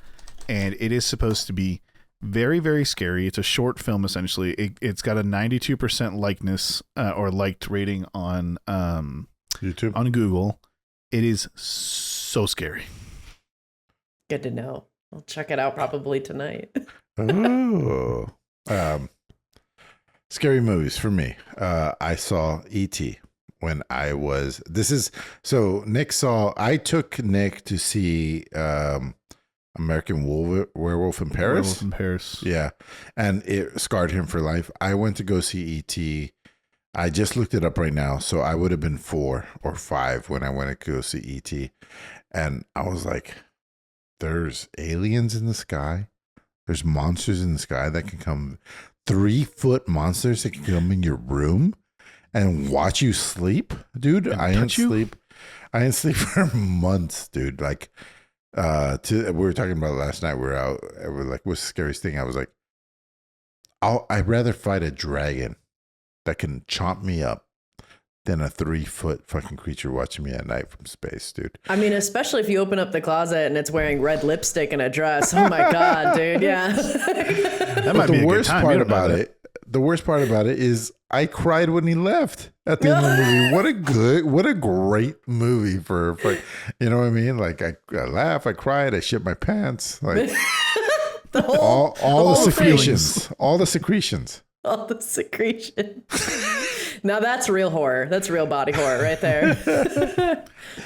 and it is supposed to be very, very scary. It's a short film, essentially. It's got a 92% likeness or liked rating on YouTube, on Google. It is so scary. Good to know. I'll check it out probably tonight. Oh, scary movies for me. I saw E.T. when I was, I took Nick to see American Werewolf in Paris. Werewolf in Paris. Yeah. And it scarred him for life. I went to go see E.T. I just looked it up right now. So I would have been 4 or 5 when I went to go see E.T. And I was like, there's aliens in the sky. There's monsters in the sky that can come, 3-foot monsters that can come in your room and watch you sleep, dude. I didn't sleep for months, dude. Like, we were talking about it last night. We're out. We're like, what's the scariest thing? I was like, I'd rather fight a dragon that can chomp me up than a 3-foot fucking creature watching me at night from space, dude. I mean, especially if you open up the closet and it's wearing red lipstick and a dress. Oh my God, dude. Yeah. That might be the a worst good time. part about it. The worst part about it is I cried when he left at the end of the movie. What a great movie for you know what I mean? Like I laughed, I cried, I shit my pants. Like all the secretions. All the secretions. All the secretions. Now that's real horror. That's real body horror right there.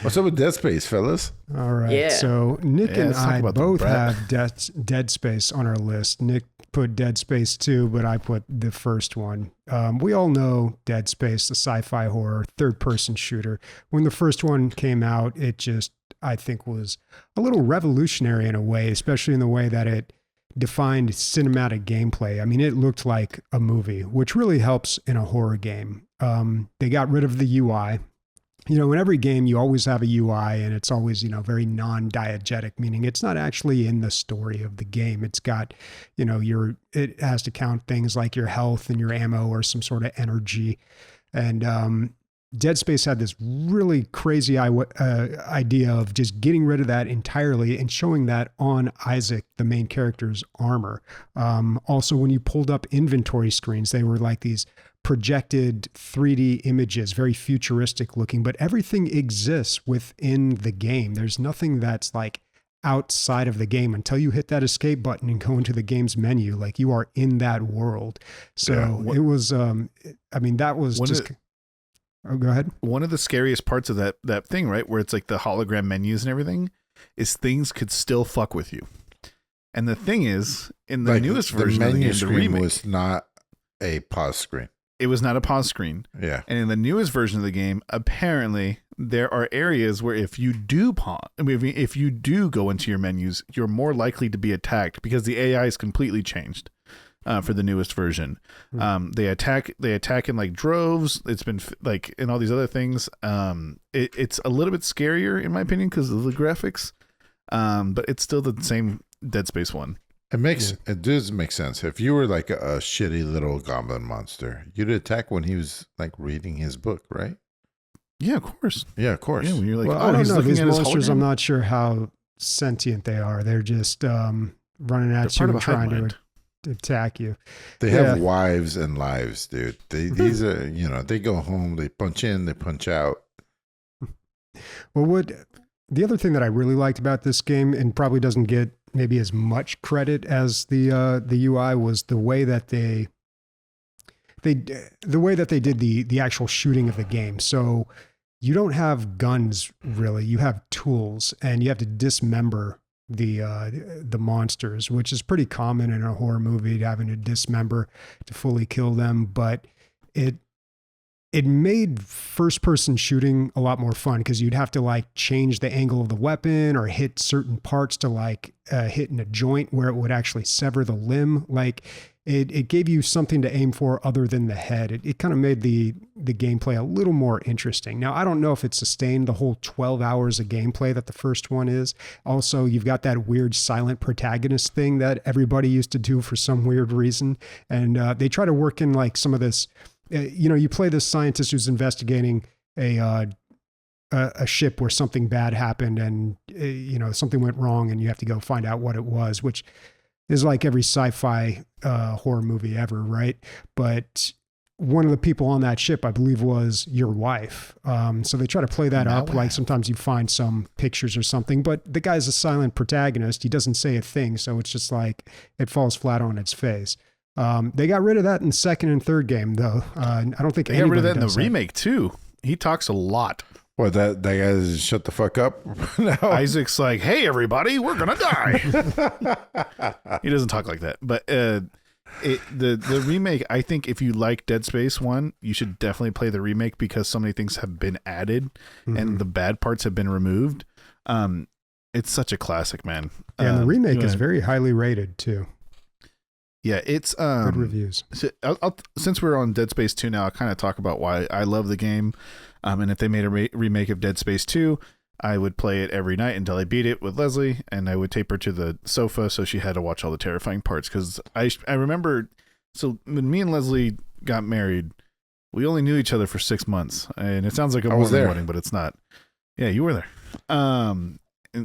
What's up with Dead Space, fellas? All right. Yeah. So Nick and I both have Dead Space on our list. Nick put Dead Space 2, but I put the first one. We all know Dead Space, the sci-fi horror, third-person shooter. When the first one came out, it just, I think, was a little revolutionary in a way, especially in the way that it defined cinematic gameplay. I mean, it looked like a movie, which really helps in a horror game. They got rid of the UI. You know, in every game, you always have a UI, and it's always, you know, very non-diegetic, meaning it's not actually in the story of the game. It's got, you know, it has to count things like your health and your ammo or some sort of energy. And Dead Space had this really crazy idea of just getting rid of that entirely and showing that on Isaac, the main character's armor. Also, when you pulled up inventory screens, they were like these projected 3D images, very futuristic looking, but everything exists within the game. There's nothing that's like outside of the game until you hit that escape button and go into the game's menu. Like you are in that world. So it was, I mean, that was just... Oh, go ahead. One of the scariest parts of that thing, right, where it's like the hologram menus and everything, is things could still fuck with you. And the thing is, in the newest version of the game, the remake was not a pause screen. it was not a pause screen. Yeah. And in the newest version of the game, apparently there are areas where if you do pause, I mean, if you do go into your menus, you're more likely to be attacked because the AI is completely changed for the newest version. They attack in like droves. It's been like in all these other things. It's a little bit scarier in my opinion because of the graphics, but it's still the same Dead Space 1. It does make sense. If you were like a shitty little goblin monster, you'd attack when he was like reading his book, right? Yeah, of course. Yeah, of course. Yeah, when you're like, Well, I don't he's know. looking These at his monsters, I'm hologram. not sure how sentient they are. They're just running at They're you part and of a hive trying mind. to attack you. They Yeah. have wives and lives, dude. These are, they go home, they punch in, they punch out. Well, the other thing that I really liked about this game, and probably doesn't get maybe as much credit as the UI, was the way that they did the actual shooting of the game. So you don't have guns really; you have tools, and you have to dismember the monsters, which is pretty common in a horror movie, having to dismember to fully kill them. But it made first person shooting a lot more fun because you'd have to like change the angle of the weapon or hit certain parts to like hit in a joint where it would actually sever the limb. Like it gave you something to aim for other than the head. It kind of made the gameplay a little more interesting. Now, I don't know if it sustained the whole 12 hours of gameplay that the first one is. Also, you've got that weird silent protagonist thing that everybody used to do for some weird reason. And they try to work in like some of this. You play this scientist who's investigating a ship where something bad happened and, something went wrong and you have to go find out what it was, which is like every sci-fi horror movie ever, right? But one of the people on that ship, I believe, was your wife. So they try to play that up. Like sometimes you find some pictures or something, but the guy's a silent protagonist. He doesn't say a thing. So it's just like it falls flat on its face. They got rid of that in second and third game, though. I don't think They got rid of that in the remake too. He talks a lot. What, that guy shut the fuck up? No. Isaac's like, "Hey, everybody, we're gonna die." He doesn't talk like that, but the remake. I think if you like Dead Space 1, you should definitely play the remake because so many things have been added and the bad parts have been removed. It's such a classic, man. Yeah, and the remake is very highly rated too. Yeah, it's good reviews. So since we're on Dead Space 2 now, I'll kind of talk about why I love the game. And if they made a remake of Dead Space 2, I would play it every night until I beat it with Leslie, and I would tape her to the sofa so she had to watch all the terrifying parts. Because I remember, so when me and Leslie got married, we only knew each other for 6 months, and it sounds like a Mormon wedding, but it's not. Yeah, you were there. And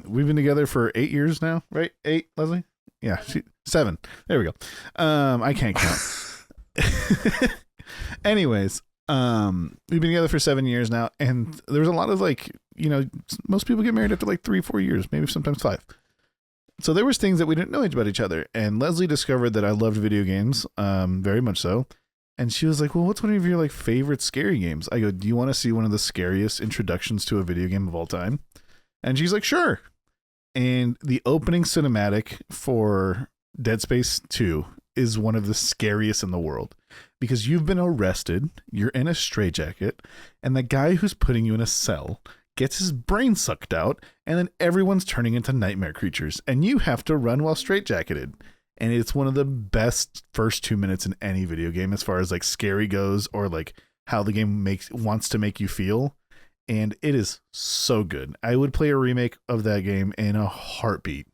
we've been together for 8 years now, right? 8, Leslie? Yeah, 7. There we go. I can't count. Anyways, we've been together for 7 years now, and there's a lot of like, most people get married after like 3-4 years, maybe sometimes 5. So there was things that we didn't know about each other, and Leslie discovered that I loved video games, very much so. And she was like, "Well, what's one of your like favorite scary games?" I go, "Do you want to see one of the scariest introductions to a video game of all time?" And she's like, "Sure." And the opening cinematic for Dead Space 2 is one of the scariest in the world because you've been arrested, you're in a straitjacket, and the guy who's putting you in a cell gets his brain sucked out, and then everyone's turning into nightmare creatures, and you have to run while straitjacketed. And it's one of the best first 2 minutes in any video game as far as like scary goes or like how the game wants to make you feel. And it is so good. I would play a remake of that game in a heartbeat.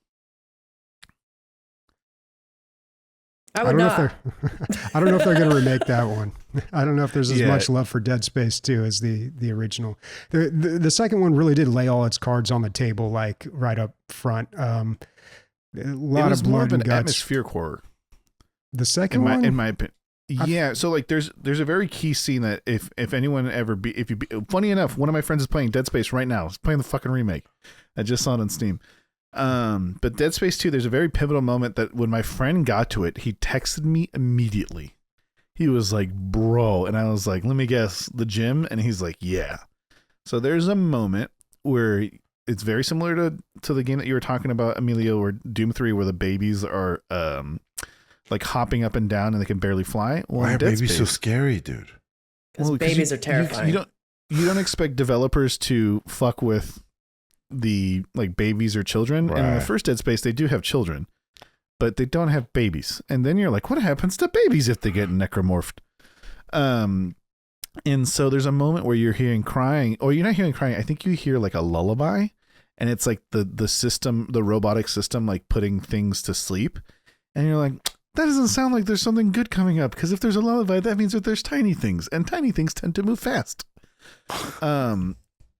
I would not. I don't know if they're going to remake that one. I don't know if there's as much love for Dead Space 2 as the original. The second one really did lay all its cards on the table, like right up front. A lot of blood more of an and guts. atmospheric horror. The second one, in my opinion. Yeah, so like there's a very key scene that if anyone ever funny enough, one of my friends is playing Dead Space right now. He's playing the fucking remake. I just saw it on Steam. But Dead Space 2, there's a very pivotal moment that when my friend got to it, he texted me immediately. He was like, "Bro," and I was like, "Let me guess, the gym?" And he's like, "Yeah." So there's a moment where it's very similar to the game that you were talking about, Emilio, or Doom 3, where the babies are like hopping up and down and they can barely fly. Well, Why in are Dead babies so Space- scary, dude? Because babies are terrifying. You don't expect developers to fuck with the like babies or children. And in the Right. first Dead Space, they do have children, but they don't have babies. And then you're like, what happens to babies if they get necromorphed? And so there's a moment where you're hearing crying, or you're not hearing crying. I think you hear like a lullaby, and it's like the system, the robotic system, like putting things to sleep. And you're like, that doesn't sound like there's something good coming up, because if there's a lullaby, that means that there's tiny things, and tiny things tend to move fast. And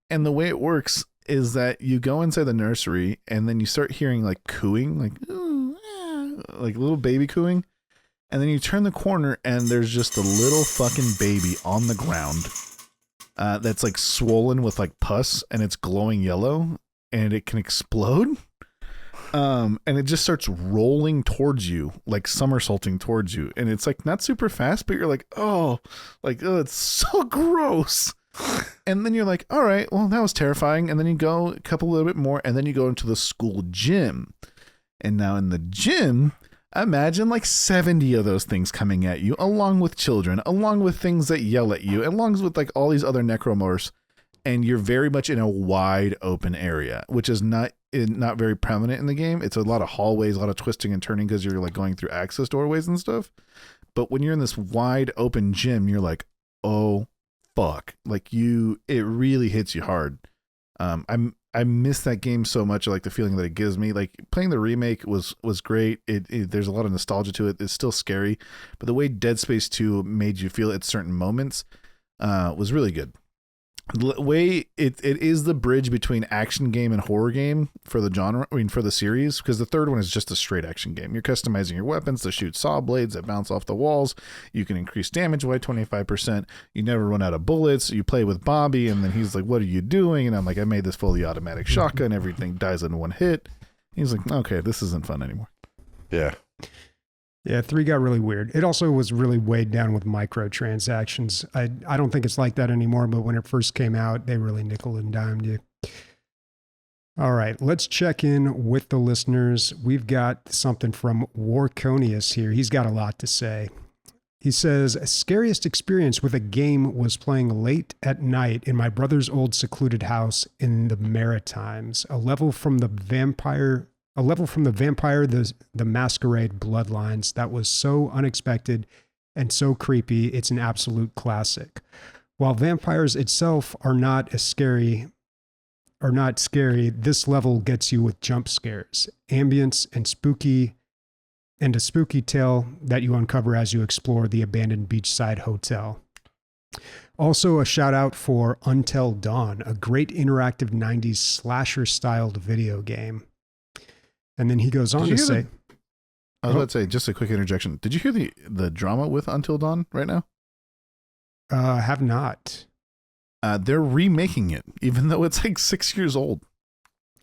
the way it works is that you go inside the nursery, and then you start hearing like cooing, like ooh, ah, like little baby cooing, and then you turn the corner, and there's just a little fucking baby on the ground that's like swollen with like pus, and it's glowing yellow, and it can explode. And it just starts rolling towards you, like somersaulting towards you. And it's like not super fast, but you're like, oh, it's so gross. And then you're like, all right, well, that was terrifying. And then you go a little bit more, and then you go into the school gym. And now in the gym, imagine like 70 of those things coming at you, along with children, along with things that yell at you, along with like all these other necromorphs. And you're very much in a wide open area, which is not very prominent in the game. It's a lot of hallways, a lot of twisting and turning because you're like going through access doorways and stuff. But when you're in this wide open gym, you're like, oh fuck! Like it really hits you hard. I miss that game so much. I like the feeling that it gives me. Like playing the remake was great. There's a lot of nostalgia to it. It's still scary, but the way Dead Space 2 made you feel at certain moments was really good. The way it is the bridge between action game and horror game for the genre, for the series, because the third one is just a straight action game. You're customizing your weapons to shoot saw blades that bounce off the walls. You can increase damage by 25%. You never run out of bullets. You play with Bobby, and then he's like, what are you doing? And I'm like, I made this fully automatic shotgun. Everything dies in one hit. He's like, okay, this isn't fun anymore. Yeah. Yeah, 3 got really weird. It also was really weighed down with microtransactions. I don't think it's like that anymore, but when it first came out, they really nickel and dimed you. All right, let's check in with the listeners. We've got something from Warconius here. He's got a lot to say. He says, scariest experience with a game was playing late at night in my brother's old secluded house in the Maritimes, a level from the Vampire, the Masquerade Bloodlines that was so unexpected and so creepy, it's an absolute classic. While vampires itself are not scary, this level gets you with jump scares, ambience, and a spooky tale that you uncover as you explore the abandoned beachside hotel. Also, a shout out for Until Dawn, a great interactive 90s slasher-styled video game. And then he goes on to say... I was about to say, just a quick interjection. Did you hear the drama with Until Dawn right now? Have not. They're remaking it, even though it's like 6 years old.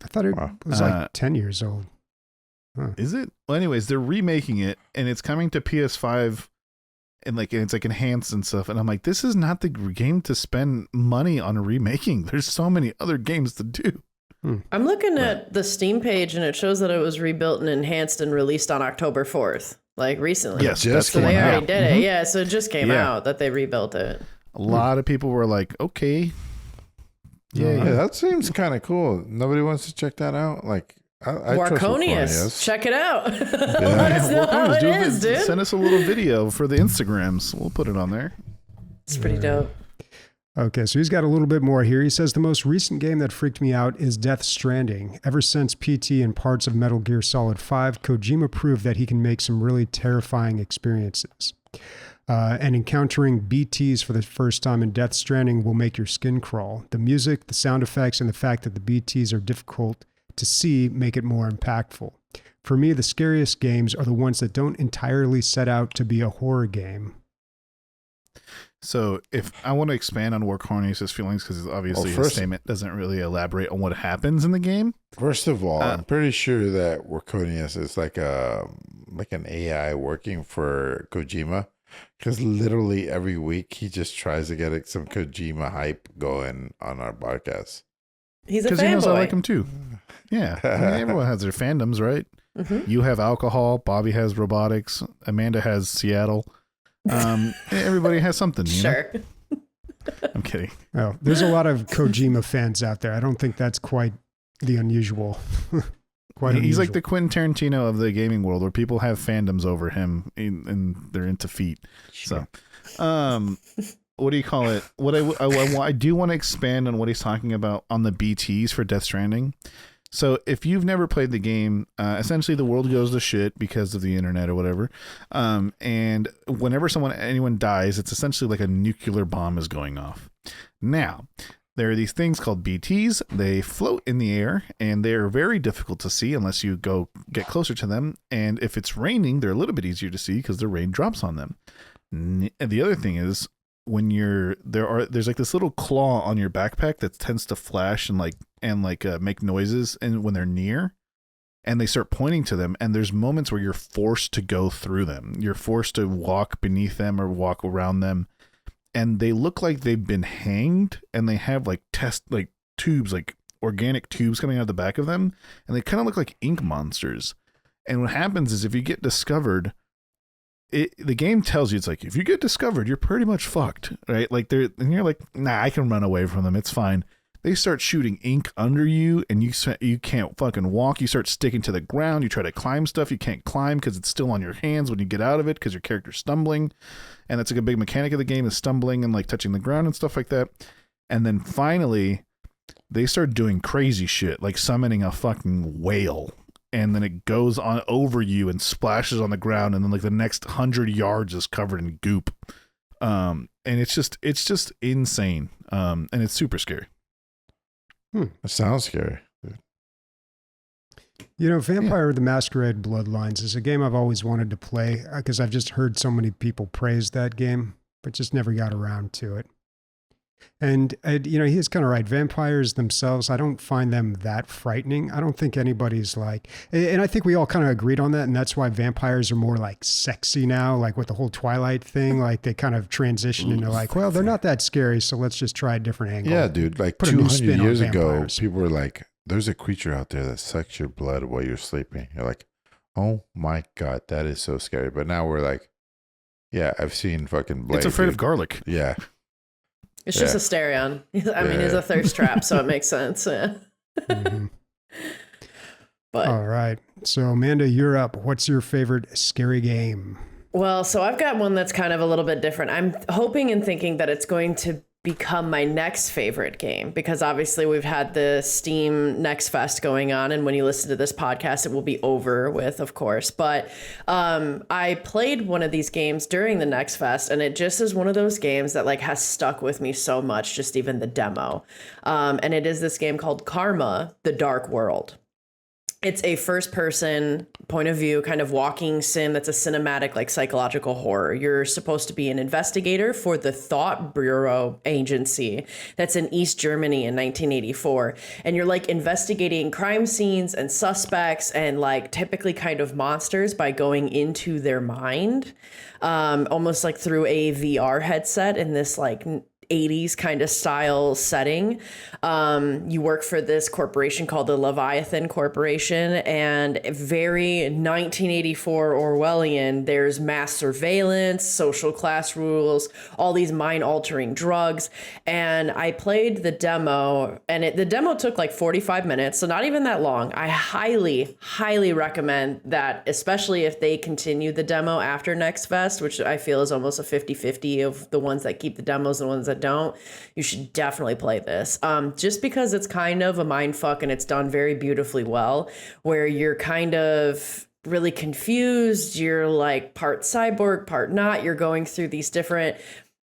I thought it was like 10 years old. Huh. Is it? Well, anyways, they're remaking it, and it's coming to PS5, and it's like enhanced and stuff. And I'm like, this is not the game to spend money on remaking. There's so many other games to do. I'm looking at the Steam page, and it shows that it was rebuilt and enhanced and released on October 4th, like recently. Yes, so they already did it. Yeah, so it just came out that they rebuilt it. A lot of people were like, okay. Yeah, that seems kind of cool. Nobody wants to check that out? Like, I trust Warconius. Check it out. Let us know how it is, dude. Send us a little video for the Instagrams. We'll put it on there. It's pretty dope. Okay, so he's got a little bit more here. He says, the most recent game that freaked me out is Death Stranding. Ever since PT and parts of Metal Gear Solid 5, Kojima proved that he can make some really terrifying experiences. And encountering BTs for the first time in Death Stranding will make your skin crawl. The music, the sound effects, and the fact that the BTs are difficult to see make it more impactful. For me, the scariest games are the ones that don't entirely set out to be a horror game. So if I want to expand on Warconius' feelings, because obviously his statement doesn't really elaborate on what happens in the game. First of all, I'm pretty sure that Warconius is like an AI working for Kojima, because literally every week he just tries to get some Kojima hype going on our podcast. He's a fanboy. Because he knows I like him too. Yeah, I mean, everyone has their fandoms, right? You have alcohol. Bobby has robotics. Amanda has Seattle. Everybody has something. You Sure. know? I'm kidding. Oh, there's a lot of Kojima fans out there. I don't think that's quite the unusual. He's like the Quentin Tarantino of the gaming world, where people have fandoms over him and they're into feet. Sure. So, what do you call it? What I do want to expand on what he's talking about on the BTs for Death Stranding. So if you've never played the game, essentially the world goes to shit because of the internet or whatever. And whenever anyone dies, it's essentially like a nuclear bomb is going off. Now, there are these things called BTs. They float in the air, and they're very difficult to see unless you get closer to them. And if it's raining, they're a little bit easier to see because the rain drops on them. And the other thing is, when there's like this little claw on your backpack that tends to flash and make noises, and when they're near, and they start pointing to them, and there's moments where you're forced to go through them. You're forced to walk beneath them or walk around them, and they look like they've been hanged, and they have tubes, like organic tubes coming out of the back of them, and they kind of look like ink monsters. And what happens is, if you get discovered, the game tells you, it's like, if you get discovered, you're pretty much fucked, right? Like and you're like, nah, I can run away from them. It's fine. They start shooting ink under you, and you can't fucking walk. You start sticking to the ground. You try to climb stuff. You can't climb because it's still on your hands when you get out of it, because your character's stumbling. And that's like a big mechanic of the game, is stumbling and like touching the ground and stuff like that. And then finally, they start doing crazy shit, like summoning a fucking whale. And then it goes on over you and splashes on the ground, and then like the next 100 yards is covered in goop. And it's just insane. And it's super scary. It sounds scary. You know, Vampire the Masquerade Bloodlines is a game I've always wanted to play because I've just heard so many people praise that game, but just never got around to it. And, he's kind of right. Vampires themselves, I don't find them that frightening. I don't think anybody's like, and I think we all kind of agreed on that. And that's why vampires are more like sexy now, like with the whole Twilight thing. Like they kind of transition into like, well, they're not that scary, so let's just try a different angle. Yeah, dude. Like Put a new 200 spin on years ago, vampires. people were like, there's a creature out there that sucks your blood while you're sleeping. You're like, oh my God, that is so scary. But now we're like, yeah, I've seen fucking Blade. It's afraid of garlic. Yeah. It's just a Stereon. I mean, he's a thirst trap, so it makes sense. Yeah. Mm-hmm. But all right. So, Amanda, you're up. What's your favorite scary game? well, so I've got one that's kind of a little bit different. I'm hoping and thinking that it's going to become my next favorite game, because obviously we've had the Steam Next Fest going on, and when you listen to this podcast it will be over with, of course, but I played one of these games during the Next Fest, and it just is one of those games that like has stuck with me so much, just even the demo, and it is this game called Karma: The Dark World. It's a first-person point of view kind of walking sim that's a cinematic, like psychological horror. You're supposed to be an investigator for the Thought Bureau agency that's in East Germany in 1984. And you're like investigating crime scenes and suspects and like typically kind of monsters by going into their mind, almost like through a VR headset in this like 80s kind of style setting. You work for this corporation called the Leviathan Corporation, and very 1984 Orwellian. There's mass surveillance, social class rules, all these mind-altering drugs. And I played the demo, and the demo took like 45 minutes, so not even that long. I highly, highly recommend that, especially if they continue the demo after Next Fest, which I feel is almost a 50-50 of the ones that keep the demos and the ones that don't. You should definitely play this, just because it's kind of a mind fuck, and it's done very beautifully well, where you're kind of really confused. You're like part cyborg, part not. You're going through these different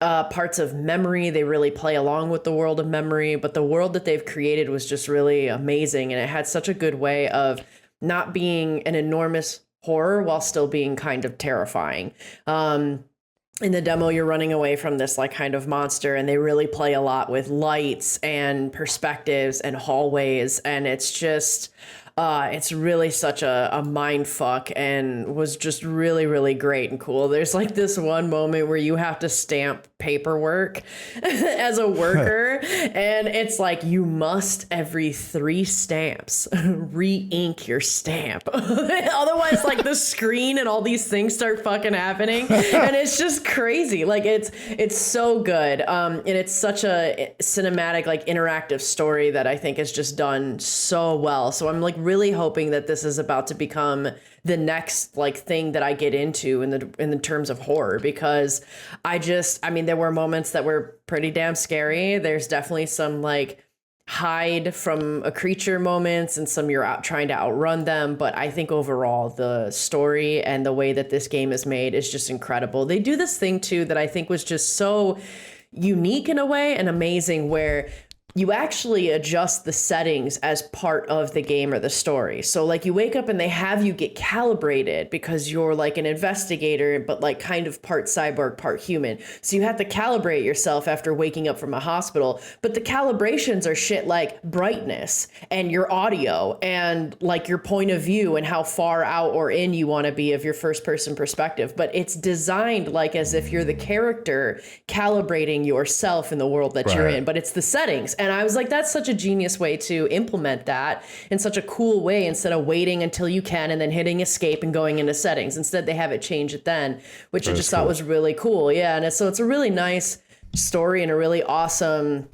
parts of memory. They really play along with the world of memory, but the world that they've created was just really amazing, and it had such a good way of not being an enormous horror while still being kind of terrifying. In the demo, you're running away from this like kind of monster, and they really play a lot with lights and perspectives and hallways. And it's just, it's really such a mind fuck, and was just really, really great and cool. There's like this one moment where you have to stamp paperwork as a worker there. And it's like, you must every 3 stamps re-ink your stamp. Otherwise, like the screen and all these things start fucking happening. And it's just crazy. Like it's so good. And it's such a cinematic, like interactive story that I think is just done so well. So I'm like really hoping that this is about to become the next like thing that I get into in the terms of horror, because I mean, there were moments that were pretty damn scary. There's definitely some like hide from a creature moments and some you're out trying to outrun them. But I think overall the story and the way that this game is made is just incredible. They do this thing too that I think was just so unique in a way and amazing, where you actually adjust the settings as part of the game or the story. So like you wake up and they have you get calibrated because you're like an investigator, but like kind of part cyborg, part human. So you have to calibrate yourself after waking up from a hospital. But the calibrations are shit like brightness and your audio and like your point of view and how far out or in you want to be of your first person perspective. But it's designed like as if you're the character calibrating yourself in the world that you're in, but it's the settings. And I was like, that's such a genius way to implement that in such a cool way, instead of waiting until you can and then hitting escape and going into settings. Instead, they have it change it then, which I just thought was really cool. Yeah. And so it's a really nice story and a really awesome,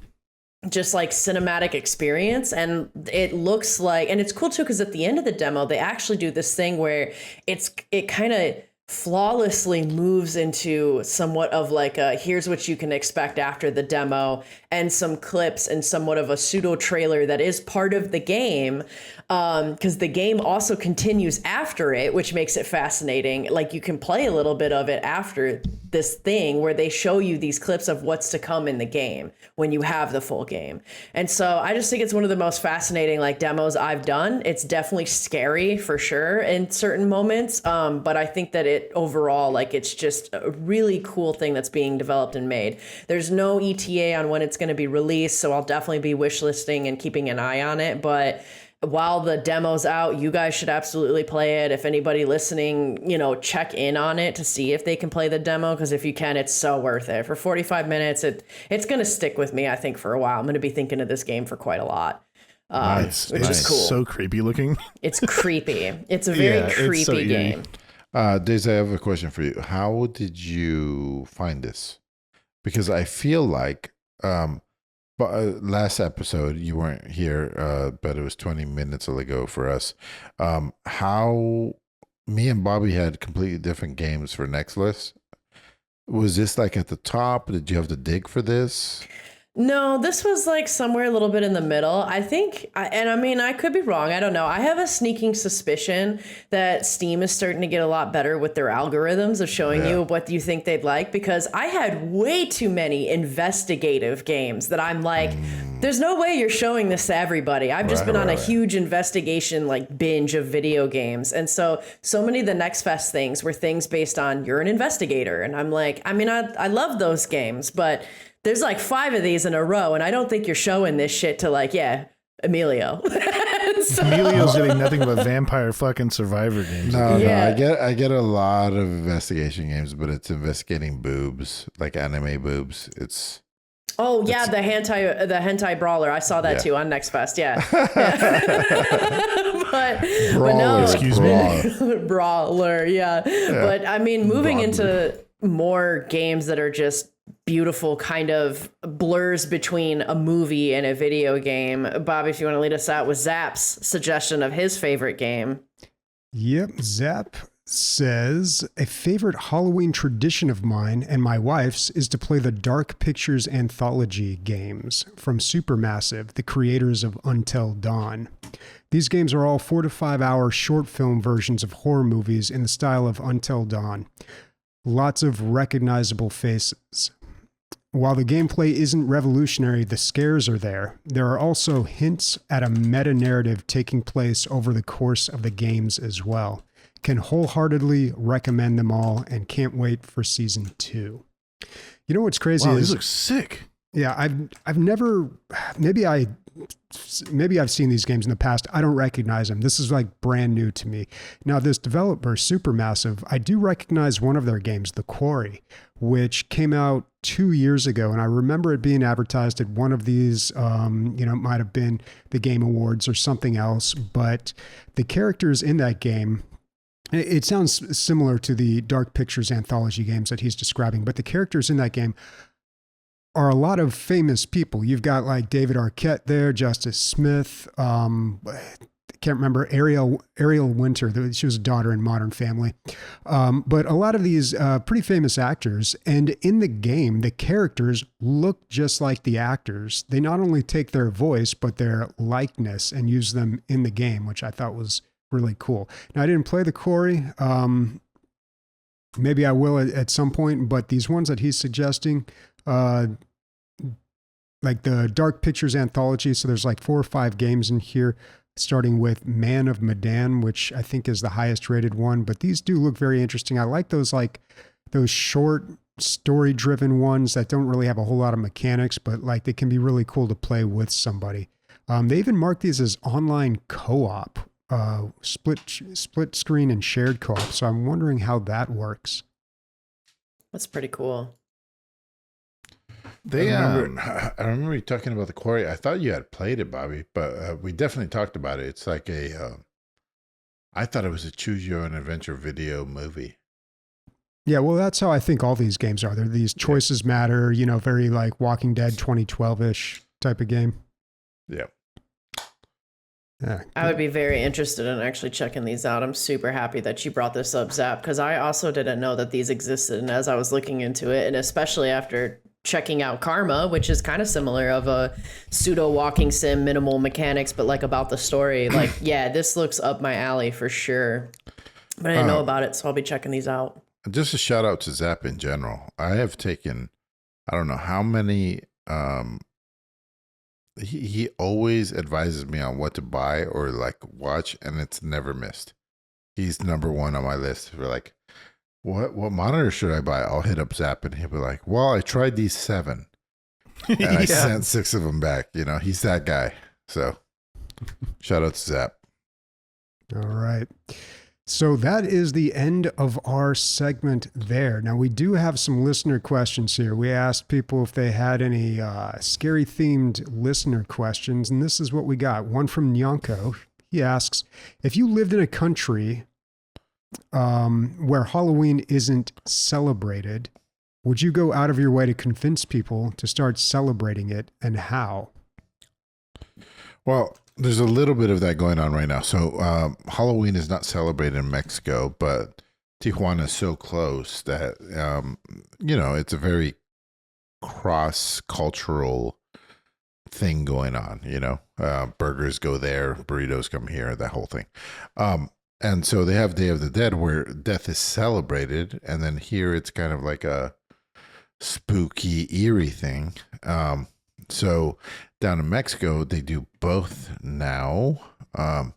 just like cinematic experience. And it looks like, and it's cool too, because at the end of the demo, they actually do this thing where it kind of flawlessly moves into somewhat of like a here's what you can expect after the demo, and some clips and somewhat of a pseudo trailer that is part of the game, because the game also continues after it, which makes it fascinating. Like you can play a little bit of it after this thing where they show you these clips of what's to come in the game when you have the full game. And so I just think it's one of the most fascinating like demos I've done. It's definitely scary for sure in certain moments, but I think that it overall, like it's just a really cool thing that's being developed and made. There's no ETA on when it's going to be released, so I'll definitely be wishlisting and keeping an eye on it. But while the demo's out, you guys should absolutely play it. If anybody listening, check in on it to see if they can play the demo, because if you can, it's so worth it. For 45 minutes, it's going to stick with me, I think, for a while. I'm going to be thinking of this game for quite a lot. Nice. Which is cool. So creepy looking. It's creepy. It's a very creepy game. Daisy, I have a question for you. How did you find this? Because I feel like last episode you weren't here, but it was 20 minutes ago for us. How me and Bobby had completely different games for next list. Was this like at the top? Did you have to dig for this? No, this was like somewhere a little bit in the middle, I think. I could be wrong. I don't know. I have a sneaking suspicion that Steam is starting to get a lot better with their algorithms of showing you what you think they'd like, because I had way too many investigative games that I'm like, there's no way you're showing this to everybody. I've just been on a huge investigation like binge of video games. And so many of the Next Fest things were things based on you're an investigator. And I'm like, I love those games, but there's like 5 of these in a row, and I don't think you're showing this shit to like, Emilio. Emilio's getting nothing but vampire fucking survivor games. No, I get a lot of investigation games, but it's investigating boobs, like anime boobs. The hentai brawler. I saw that too on Next Fest. Yeah. but no, excuse me, brawler. Yeah. But I mean, moving into more games that are just beautiful kind of blurs between a movie and a video game. Bob, if you want to lead us out with Zap's suggestion of his favorite game. Yep. Zap says, a favorite Halloween tradition of mine and my wife's is to play the Dark Pictures anthology games from Supermassive, the creators of Until Dawn. These games are all 4 to 5 hour short film versions of horror movies in the style of Until Dawn. Lots of recognizable faces. While the gameplay isn't revolutionary, the scares are there. There are also hints at a meta-narrative taking place over the course of the games as well. Can wholeheartedly recommend them all and can't wait for season 2. You know what's crazy wow, is these look sick. Yeah, I've never, maybe I've seen these games in the past. I don't recognize them. This is like brand new to me. Now, this developer, Supermassive, I do recognize one of their games, The Quarry, which came out 2 years ago. And I remember it being advertised at one of these, it might have been the Game Awards or something else. But the characters in that game, it sounds similar to the Dark Pictures anthology games that he's describing, but the characters in that game are a lot of famous people. You've got like David Arquette there, Justice Smith. I can't remember Ariel Winter. She was a daughter in Modern Family. But a lot of these pretty famous actors. And in the game, the characters look just like the actors. They not only take their voice, but their likeness and use them in the game, which I thought was really cool. Now, I didn't play The Quarry. Maybe I will at some point, but these ones that he's suggesting, like the Dark Pictures anthology. So there's like 4 or 5 games in here, starting with Man of Medan, which I think is the highest rated one. But these do look very interesting. I like those short story driven ones that don't really have a whole lot of mechanics, but like they can be really cool to play with somebody. They even mark these as online co-op, split screen and shared co-op. So I'm wondering how that works. That's pretty cool. I remember you talking about The Quarry. I thought you had played it, Bobby, but we definitely talked about it. It's like I thought it was a choose your own adventure video movie. Yeah, well, that's how I think all these games are. They're these choices matter, very like Walking Dead 2012-ish type of game. Yeah. Yeah. I would be very interested in actually checking these out. I'm super happy that you brought this up, Zap, because I also didn't know that these existed. And as I was looking into it, and especially after checking out Karma, which is kind of similar of a pseudo walking sim, minimal mechanics, but like about the story, like, yeah, this looks up my alley for sure. But I didn't know about it, so I'll be checking these out. Just a shout out to Zap in general. I have taken, I don't know how many, he always advises me on what to buy or like watch, and it's never missed. He's number one on my list for like, what monitor should I buy? I'll hit up Zap and he'll be like, well, I tried these 7 and I sent 6 of them back. He's that guy. So shout out to Zap. All right. So that is the end of our segment there. Now, we do have some listener questions here. We asked people if they had any scary themed listener questions, and this is what we got. One from Nyanko. He asks, if you lived in a country where Halloween isn't celebrated, would you go out of your way to convince people to start celebrating it, and how? Well, there's a little bit of that going on right now. So Halloween is not celebrated in Mexico, but Tijuana is so close that, it's a very cross-cultural thing going on, burgers go there, burritos come here, that whole thing. And so they have Day of the Dead where death is celebrated. And then here it's kind of like a spooky, eerie thing. So down in Mexico, they do both now. And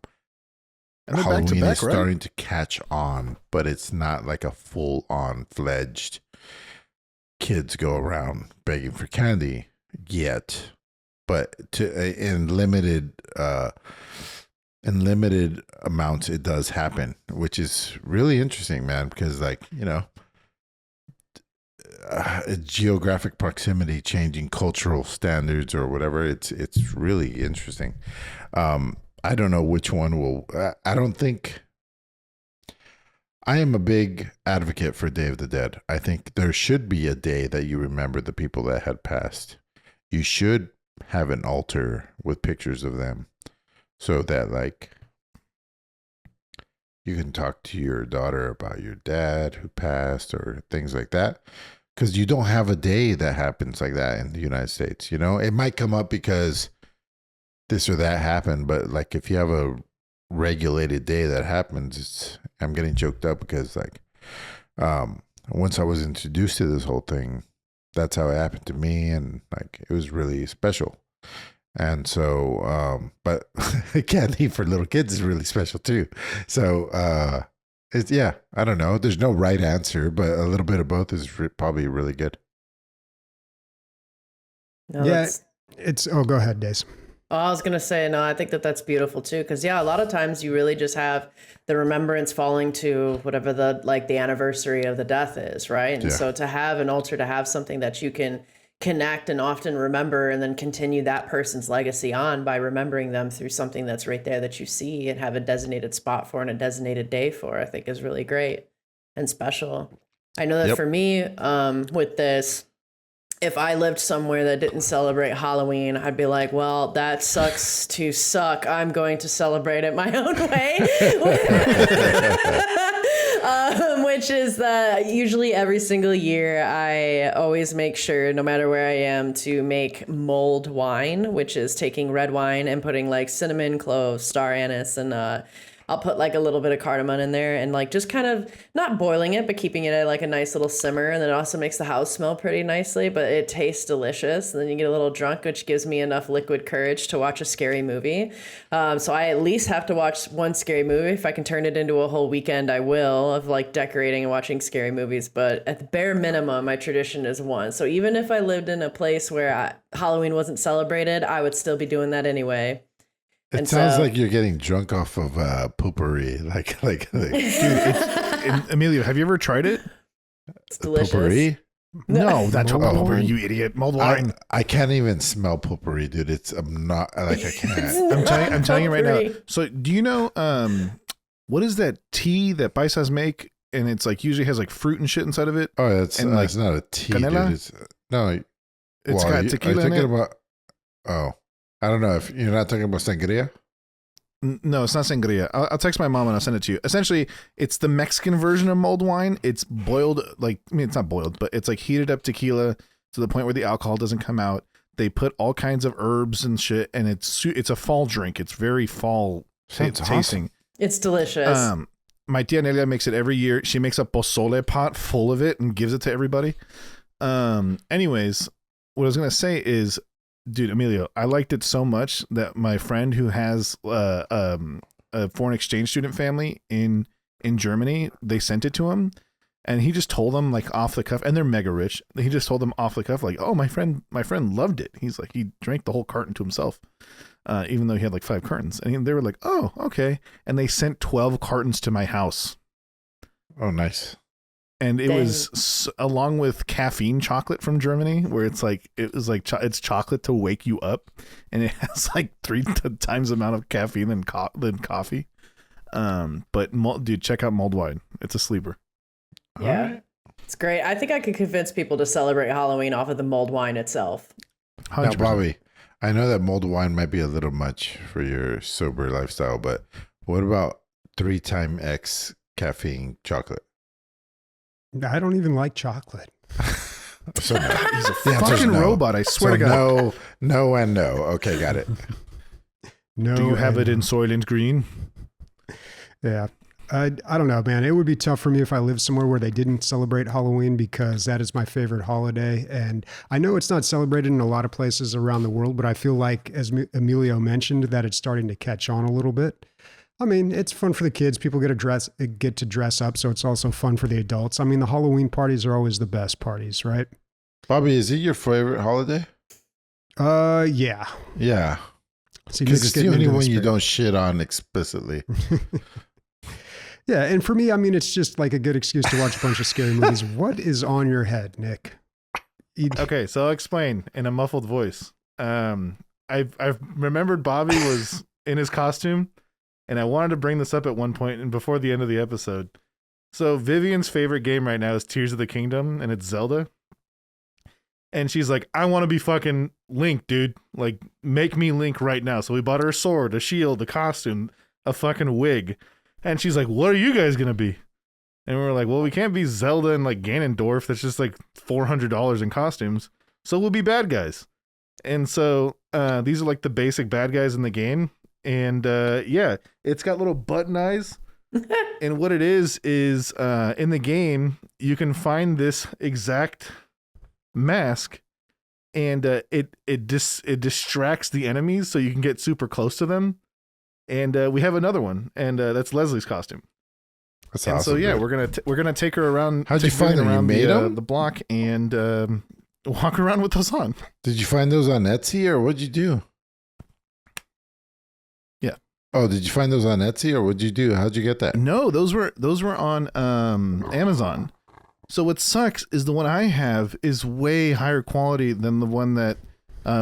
Halloween is starting to catch on, but it's not like a full-on fledged kids go around begging for candy yet. But in limited amounts, it does happen, which is really interesting, man, because geographic proximity changing cultural standards or whatever, it's really interesting. I don't know which one will. I don't think. I am a big advocate for Day of the Dead. I think there should be a day that you remember the people that had passed. You should have an altar with pictures of them so that you can talk to your daughter about your dad who passed or things like that. Because you don't have a day that happens like that in the United States. It might come up because this or that happened, but if you have a regulated day that happens, I'm getting choked up because once I was introduced to this whole thing, that's how it happened to me, and it was really special. And so, but candy for little kids is really special too. So, I don't know. There's no right answer, but a little bit of both is probably really good. No, Yeah, oh, go ahead, Dace. Oh, I was going to say, no, I think that that's beautiful too. Cause yeah, a lot of times you really just have the remembrance falling to whatever the anniversary of the death is. Right. And so to have an altar, to have something that you can connect and often remember and then continue that person's legacy on by remembering them through something that's right there that you see and have a designated spot for and a designated day for, I think is really great and special. I know that for me, with this, if I lived somewhere that didn't celebrate Halloween, I'd be like, well, that sucks to suck. I'm going to celebrate it my own way. Which is that usually every single year, I always make sure, no matter where I am, to make mulled wine, which is taking red wine and putting like cinnamon, cloves, star anise, and I'll put like a little bit of cardamom in there and like just kind of not boiling it, but keeping it at like a nice little simmer. And then it also makes the house smell pretty nicely, but it tastes delicious. And then you get a little drunk, which gives me enough liquid courage to watch a scary movie. So I at least have to watch one scary movie. If I can turn it into a whole weekend, I will, of like decorating and watching scary movies. But at the bare minimum, my tradition is one. So even if I lived in a place where Halloween wasn't celebrated, I would still be doing that anyway. It sounds like you're getting drunk off of poopery. Dude, Emilio, have you ever tried it? It's delicious. Poopery? No, that's not potpourri, you idiot. Mulled wine. I can't even smell potpourri, dude. I'm not like I can't. I'm telling you right now. So do you know what is that tea that paisas make? And it's like usually has like fruit and shit inside of it. Oh, it's like it's not a tea, canela? dude. No, it's got tequila are you in thinking it. about? Oh, I don't know if you're not talking about sangria. No, it's not sangria. I'll text my mom and I'll send it to you. Essentially, it's the Mexican version of mulled wine. It's boiled, it's not boiled, but it's like heated up tequila to the point where the alcohol doesn't come out. They put all kinds of herbs and shit, and it's a fall drink. It's very fall tasting. Awesome. It's delicious. My tia Nelia makes it every year. She makes a pozole pot full of it and gives it to everybody. Anyways, what I was gonna say is, dude, Emilio, I liked it so much that my friend who has a foreign exchange student family in Germany, they sent it to him, and he just told them like off the cuff, and they're mega rich. He just told them off the cuff like, "Oh, my friend loved it." He's like, he drank the whole carton to himself, even though he had like 5 cartons, and they were like, "Oh, okay," and they sent 12 cartons to my house. Oh, nice. And it was along with caffeine chocolate from Germany, where it's it's chocolate to wake you up, and it has like 3 times the amount of caffeine than coffee. But dude, check out mulled wine. It's a sleeper. Yeah, Right. it's great. I think I could convince people to celebrate Halloween off of the mulled wine itself. 100%. Now, Bobby, I know that mulled wine might be a little much for your sober lifestyle, but what about 3x X caffeine chocolate? I don't even like chocolate. So no. He's a The answer's fucking no. robot. I swear So to God. no, and no. Okay, got it. No. Do you have it and- in Soylent Green? Yeah. I don't know, man. It would be tough for me if I lived somewhere where they didn't celebrate Halloween, because that is my favorite holiday. And I know it's not celebrated in a lot of places around the world, but I feel like, as Emilio mentioned, that it's starting to catch on a little bit. I mean, it's fun for the kids. People get to dress up, so it's also fun for the adults. I mean, the Halloween parties are always the best parties, right? Bobby, is it your favorite holiday? Yeah. Yeah. See, Because Nick's it's the getting only into one you spirit. don't shit on explicitly. Yeah, and for me, I mean, it's just like a good excuse to watch a bunch of scary movies. What is on your head, Nick? Okay, so I'll explain in a muffled voice. I've remembered Bobby was in his costume, and I wanted to bring this up at one point and before the end of the episode. So Vivian's favorite game right now is Tears of the Kingdom, and it's Zelda. And she's like, I want to be fucking Link, dude. Like, make me Link right now. So we bought her a sword, a shield, a costume, a fucking wig. And she's like, what are you guys going to be? And we were like, well, we can't be Zelda and like Ganondorf. That's just like $400 in costumes. So we'll be bad guys. And so these are like the basic bad guys in the game. And yeah, it's got little button eyes. And what it is in the game, you can find this exact mask, and it distracts the enemies so you can get super close to them. And we have another one, and that's Leslie's costume. That's And awesome. so yeah, dude. we're gonna take her around. How'd you take find Vivian them? You around made them? the block, and walk around with those on. Did you find those on Etsy or what'd you do? Yeah. Oh, did you find those on Etsy or what'd you do? How'd you get that? No, those were on Amazon. So what sucks is the one I have is way higher quality than the one that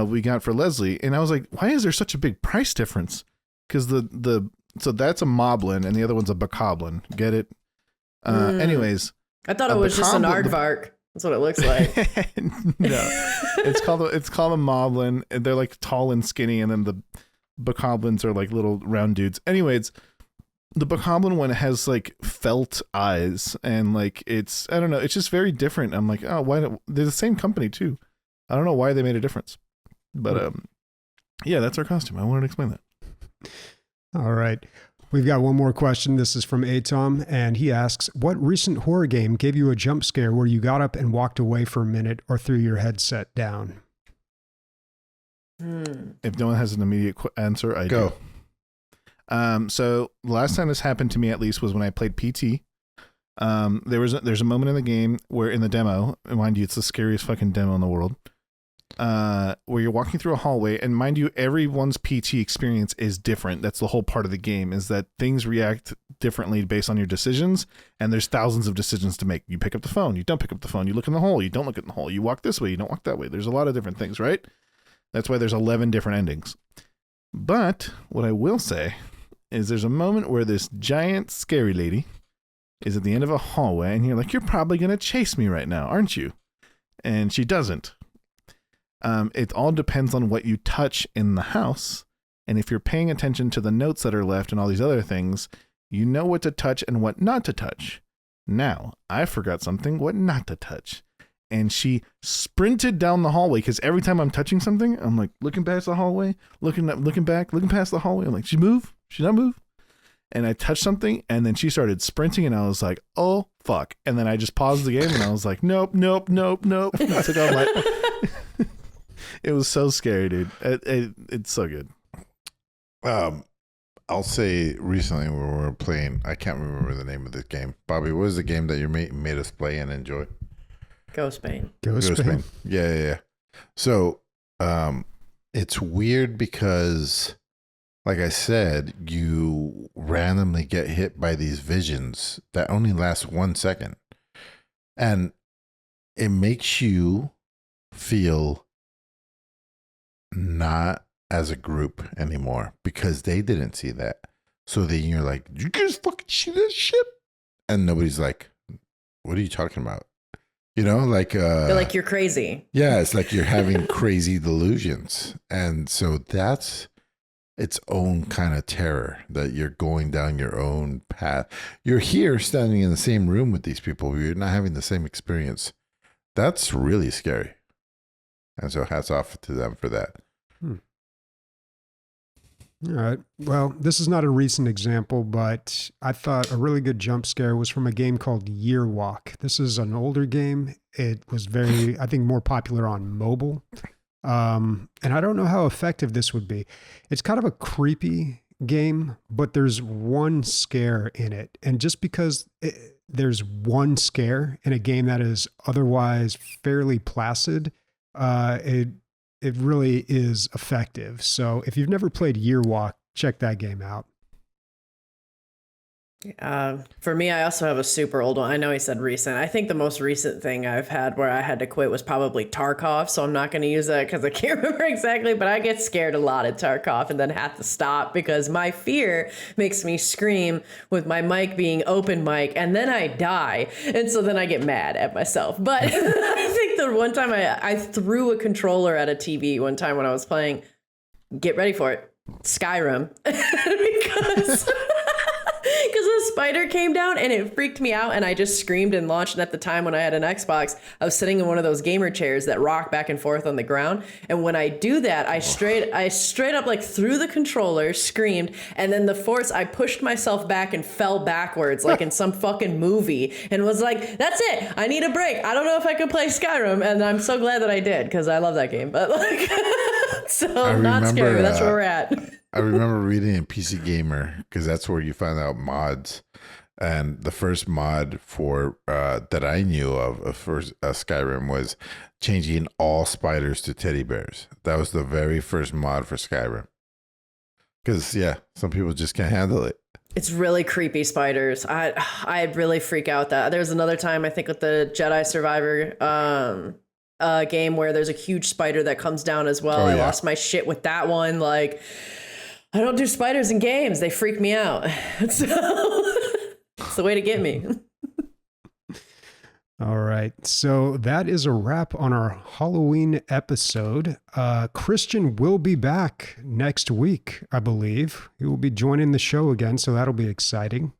we got for Leslie. And I was like, why is there such a big price difference? Because so that's a Moblin and the other one's a Bokoblin. Get it? Anyways. I thought it was just an aardvark. That's what it looks like. No, it's called a Moblin. And they're like tall and skinny, and then the Bokoblins are like little round dudes. Anyways, the Bokoblin one has like felt eyes, and like I don't know, it's just very different. I'm like, oh, why? They're the same company too. I don't know why they made a difference, but yeah, that's our costume. I wanted to explain that. All right. We've got one more question. This is from Atom, and he asks, what recent horror game gave you a jump scare where you got up and walked away for a minute or threw your headset down? If no one has an immediate answer, I go. So the last time this happened to me, at least, was when I played PT. There's a moment in the game where in the demo, and mind you, it's the scariest fucking demo in the world, where you're walking through a hallway, and mind you, everyone's PT experience is different. That's the whole part of the game, is that things react differently based on your decisions, and there's thousands of decisions to make. You pick up the phone, you don't pick up the phone, you look in the hole, you don't look in the hole, you walk this way, you don't walk that way. There's a lot of different things, right? That's why there's 11 different endings. But what I will say is there's a moment where this giant scary lady is at the end of a hallway, and you're like, you're probably going to chase me right now, aren't you? And she doesn't. It all depends on what you touch in the house. And if you're paying attention to the notes that are left and all these other things, you know what to touch and what not to touch. Now, I forgot something, what not to touch. And she sprinted down the hallway, because every time I'm touching something, I'm like looking past the hallway, looking back, looking past the hallway. I'm like, she move? She not move? And I touched something, and then she started sprinting, and I was like, oh, fuck. And then I just paused the game, and I was like, nope. I took out my... It was so scary, dude. It's so good. I'll say recently when we were playing, I can't remember the name of this game. Bobby, what was the game that you made us play and enjoy? Ghostbane. Yeah. So, it's weird because, like I said, you randomly get hit by these visions that only last 1 second. And it makes you feel not as a group anymore because they didn't see that. So then you're like, you guys fucking see that shit? And nobody's like, what are you talking about? You know, like they're like, you're crazy. Yeah, it's like you're having crazy delusions. And so that's its own kind of terror, that you're going down your own path. You're here standing in the same room with these people, but you're not having the same experience. That's really scary. And so hats off to them for that. All right. Well, this is not a recent example, but I thought a really good jump scare was from a game called Year Walk. This is an older game. It was very, I think, more popular on mobile. And I don't know how effective this would be. It's kind of a creepy game, but there's one scare in it. And just because there's one scare in a game that is otherwise fairly placid, it really is effective. So if you've never played Year Walk, check that game out. For me, I also have a super old one. I know he said recent. I think the most recent thing I've had where I had to quit was probably Tarkov. So I'm not going to use that because I can't remember exactly, but I get scared a lot at Tarkov and then have to stop because my fear makes me scream with my mic being open mic, and then I die. And so then I get mad at myself. But I think the one time I threw a controller at a TV one time when I was playing, get ready for it, Skyrim. Because a spider came down and it freaked me out, and I just screamed and launched. And at the time when I had an Xbox, I was sitting in one of those gamer chairs that rock back and forth on the ground. And when I do that, I straight up like threw the controller, screamed, and then I pushed myself back and fell backwards like in some fucking movie, and was like, that's it, I need a break. I don't know if I can play Skyrim. And I'm so glad that I did, because I love that game. But like, so not scary, but that's where we're at. I remember reading in PC Gamer, because that's where you find out mods, And the first mod for that I knew of for Skyrim was changing all spiders to teddy bears. That was the very first mod for Skyrim. Because some people just can't handle it. It's really creepy spiders. I really freak out that. There's another time I think with the Jedi Survivor game where there's a huge spider that comes down as well. I lost my shit with that one. Like, I don't do spiders in games. They freak me out. So it's the way to get me. All right. So that is a wrap on our Halloween episode. Christian will be back next week, I believe. He will be joining the show again, so that'll be exciting.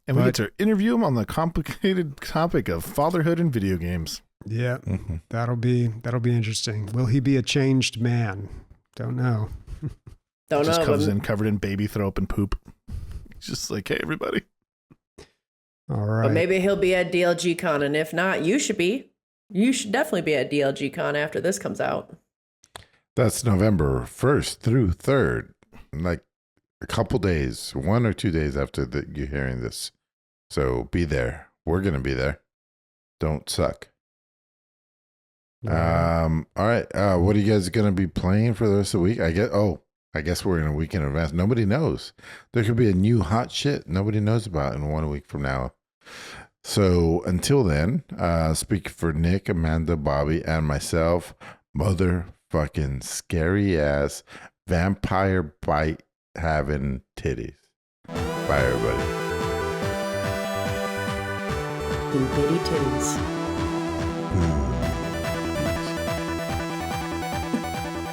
And we get to interview him on the complicated topic of fatherhood and video games. Yeah, that'll be interesting. Will he be a changed man? Don't know. Don't know. Comes in covered in baby throw up and poop. He's just like, hey, everybody. All right. But maybe he'll be at DLG Con, and if not, you should be. You should definitely be at DLG Con after this comes out. That's November 1st through 3rd. Like a couple days, 1 or 2 days after you're hearing this. So be there. We're going to be there. Don't suck. All right. What are you guys going to be playing for the rest of the week? I guess we're in a week in advance. Nobody knows. There could be a new hot shit nobody knows about in 1 week from now. So until then, speak for Nick, Amanda, Bobby, and myself, motherfucking scary ass vampire bite having titties. Bye, everybody. Boo bitty titties.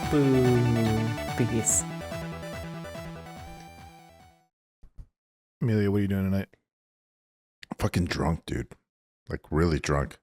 Boo bees. Amelia, what are you doing tonight? Fucking drunk, dude. Like really drunk.